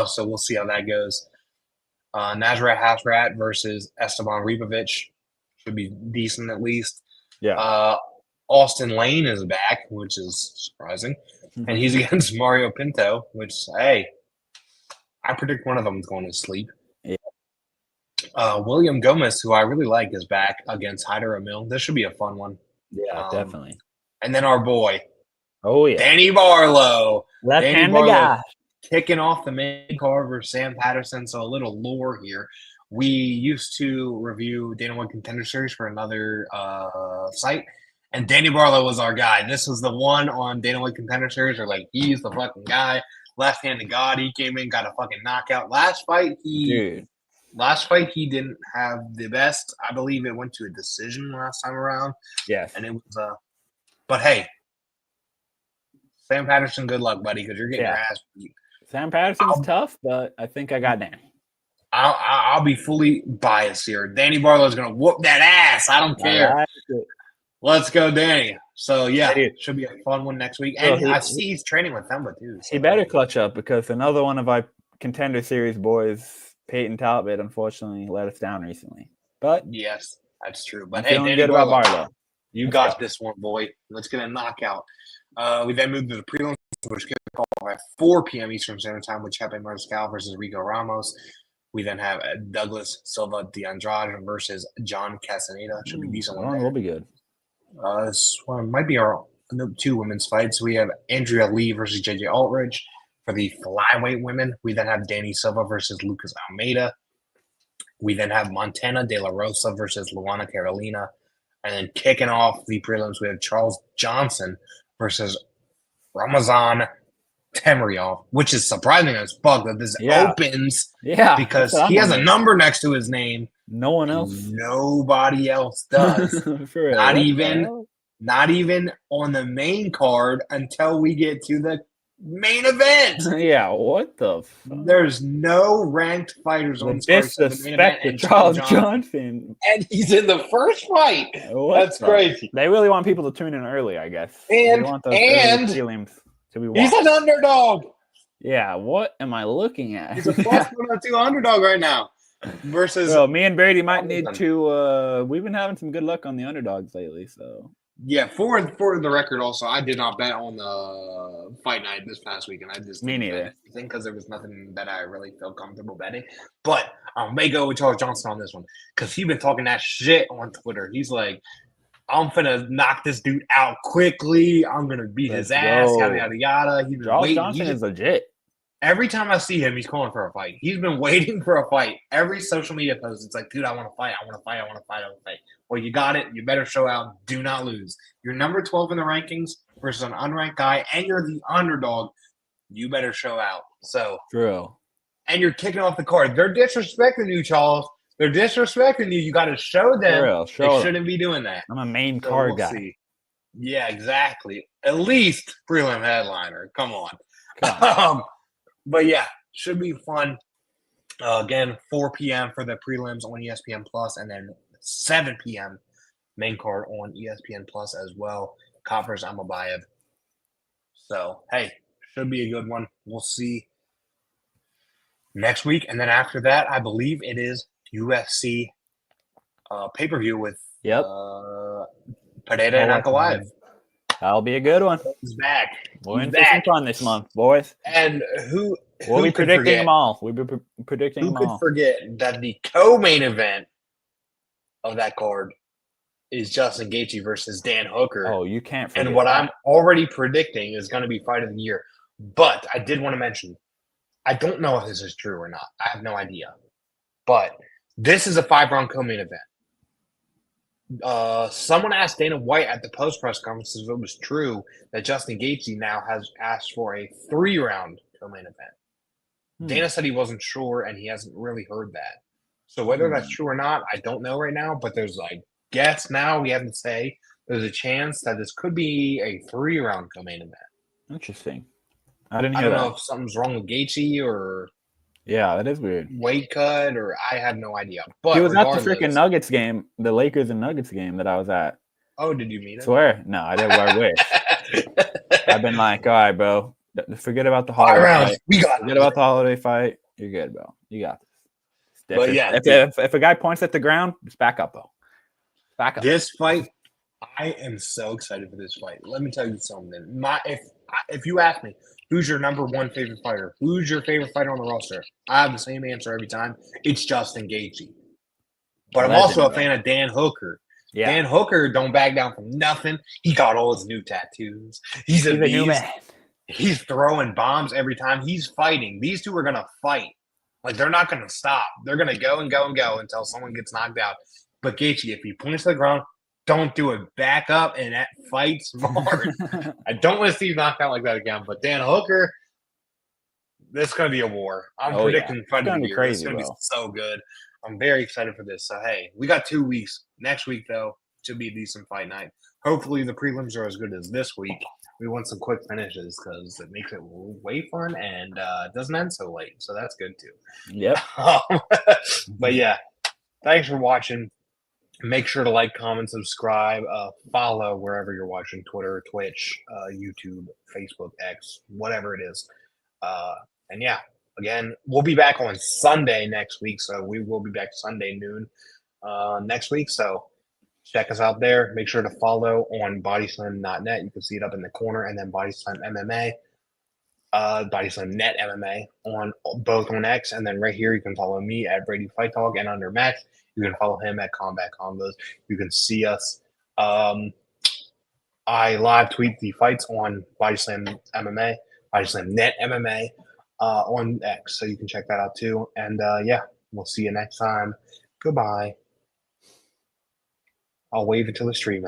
So we'll see how that goes. Nasrat Hasrat versus Esteban Ribovic. Should be decent at least. Yeah. Austin Lane is back, which is surprising. And he's against Mario Pinto, which, hey, I predict one of them is going to sleep. Yeah. William Gomez, who I really like, is back against Hyder Emil. This should be a fun one. Yeah, definitely. And then our boy, yeah, Danny Barlow. Left-handed guy. Kicking off the main card versus Sam Patterson. So a little lore here. We used to review Dana White Contender Series for another site, and Danny Barlow was our guy. This was the one on Dana White Contender Series. They're like, he's the fucking guy. Left-handed God. He came in, got a fucking knockout. Last fight, he didn't have the best. I believe it went to a decision last time around. Yes. And it was but hey, Sam Patterson, good luck, buddy, because you're getting your ass beat. Sam Patterson's tough, but I think I got Danny. I'll be fully biased here. Danny Barlow's going to whoop that ass. I don't care. Let's go, Danny. So, yeah, it should be a fun one next week. And I see he's training with Themba, too. So. He better clutch up because another one of our Contender Series boys, Peyton Talbot, unfortunately let us down recently. But yes, that's true. But I'm hey, feeling Danny good about Barlow. You got this one, boy. Let's get a knockout. We then move to the prelims, which kick off at 4 p.m. Eastern Standard Time with Chepe Mariscal versus Rico Ramos. We then have Douglas Silva de Andrade versus John Castaneda. Should be decent one. Will be good. This one might be our 2 women's fights. We have Andrea Lee versus JJ Aldridge. For the flyweight women, we then have Danny Silva versus Lucas Almeida. We then have Montana De La Rosa versus Luana Carolina. And then kicking off the prelims, we have Charles Johnson versus Ramazan Temryov, which is surprising as fuck that this opens. Yeah. Because he has a number next to his name. No one else. Nobody else does. For real. Not even on the main card until we get to the main event. Yeah, what the fuck? There's no ranked fighters on this card. Disrespect to Charles Johnson. And he's in the first fight. That's crazy. They really want people to tune in early, I guess. And he's an underdog. Yeah, what am I looking at? He's a plus 102 underdog right now. Versus me and Brady might need to we've been having some good luck on the underdogs lately, so yeah, for the record also, I did not bet on the fight night this past weekend. I just me neither. I think because there was nothing that I really felt comfortable betting. But I may go with Charles Johnson on this one because he's been talking that shit on Twitter. He's like, I'm finna knock this dude out quickly. I'm gonna beat his ass. Yada yada yada. Charles Johnson is legit. Every time I see him, he's calling for a fight. He's been waiting for a fight. Every social media post, it's like, dude, I want to fight. I want to fight. I want to fight. I want to fight. Well, you got it. You better show out. Do not lose. You're number 12 in the rankings versus an unranked guy, and you're the underdog. You better show out. So, True. and you're kicking off the card. They're disrespecting you, Charles. They're disrespecting you. You got to show them Show they them. shouldn't be doing that. I'm a main So card we'll guy. see. Yeah, exactly. At least prelim headliner. Come on. Come on. But yeah, should be fun. Again, 4 p.m. for the prelims on ESPN Plus, and then 7 p.m. main card on ESPN Plus as well. Coppers Amabayev. So hey, should be a good one. We'll see next week, and then after that, I believe it is UFC pay-per-view with Pereira and Ankalaev. That'll be a good one. He's back. We're in for some fun this month, boys. And we'll be predicting them all. We'll be predicting them all. Who could forget that the co-main event of that card is Justin Gaethje versus Dan Hooker? Oh, you can't forget. And what I'm already predicting is going to be fight of the year. But I did want to mention, I don't know if this is true or not. I have no idea. But this is a 5-round co-main event. Someone asked Dana White at the post-press conference if it was true that Justin Gaethje now has asked for a 3-round co-main event. Dana said he wasn't sure, and he hasn't really heard that. So whether that's true or not, I don't know right now. But there's guess now we have to say there's a chance that this could be a 3-round co-main event. Interesting. I didn't hear that. I don't know if something's wrong with Gaethje or that is weird. Weight cut, or I have no idea. But he was at the freaking Nuggets game, the Lakers and Nuggets game that I was at. Oh, did you meet him? Swear, no, I didn't. I wish. I've been like, all right, bro. Forget about the holiday fight. Forget about the holiday fight. You're good, bro. You got this. But yeah, if a guy points at the ground, just back up, though. Back up. This fight, I am so excited for this fight. Let me tell you something. If you ask me, who's your number one favorite fighter? Who's your favorite fighter on the roster? I have the same answer every time. It's Justin Gaethje. But I'm also a fan of Dan Hooker. Yeah. Dan Hooker don't back down from nothing. He got all his new tattoos. He's a new man. He's throwing bombs every time. He's fighting. These two are going to fight. They're not going to stop. They're going to go and go and go until someone gets knocked out. But Gaethje, if he points to the ground, don't do it. Back up and fight smart. I don't want to see you knocked out like that again. But Dan Hooker, this is going to be a war. I'm predicting fight of the year. It's going to be so good. I'm very excited for this. So, hey, we got 2 weeks. Next week, though, should be a decent fight night. Hopefully, the prelims are as good as this week. We want some quick finishes because it makes it way fun and it doesn't end so late. So that's good, too. Yep. But, yeah, thanks for watching. Make sure to like, comment, subscribe, follow wherever you're watching, Twitter, Twitch, YouTube, Facebook, X, whatever it is. And yeah, again, we'll be back on Sunday next week. So we will be back Sunday noon next week. So check us out there. Make sure to follow on bodyslam.net. You can see it up in the corner. And then Bodyslam MMA, Bodyslam Net MMA on both on X. And then right here, you can follow me at Brady Fight Talk, and under Max, you can follow him at Combat Combos. You can see us. I live tweet the fights on Bodyslam MMA, Bodyslam Net MMA on X. So you can check that out too. And yeah, we'll see you next time. Goodbye. I'll wave it to the stream.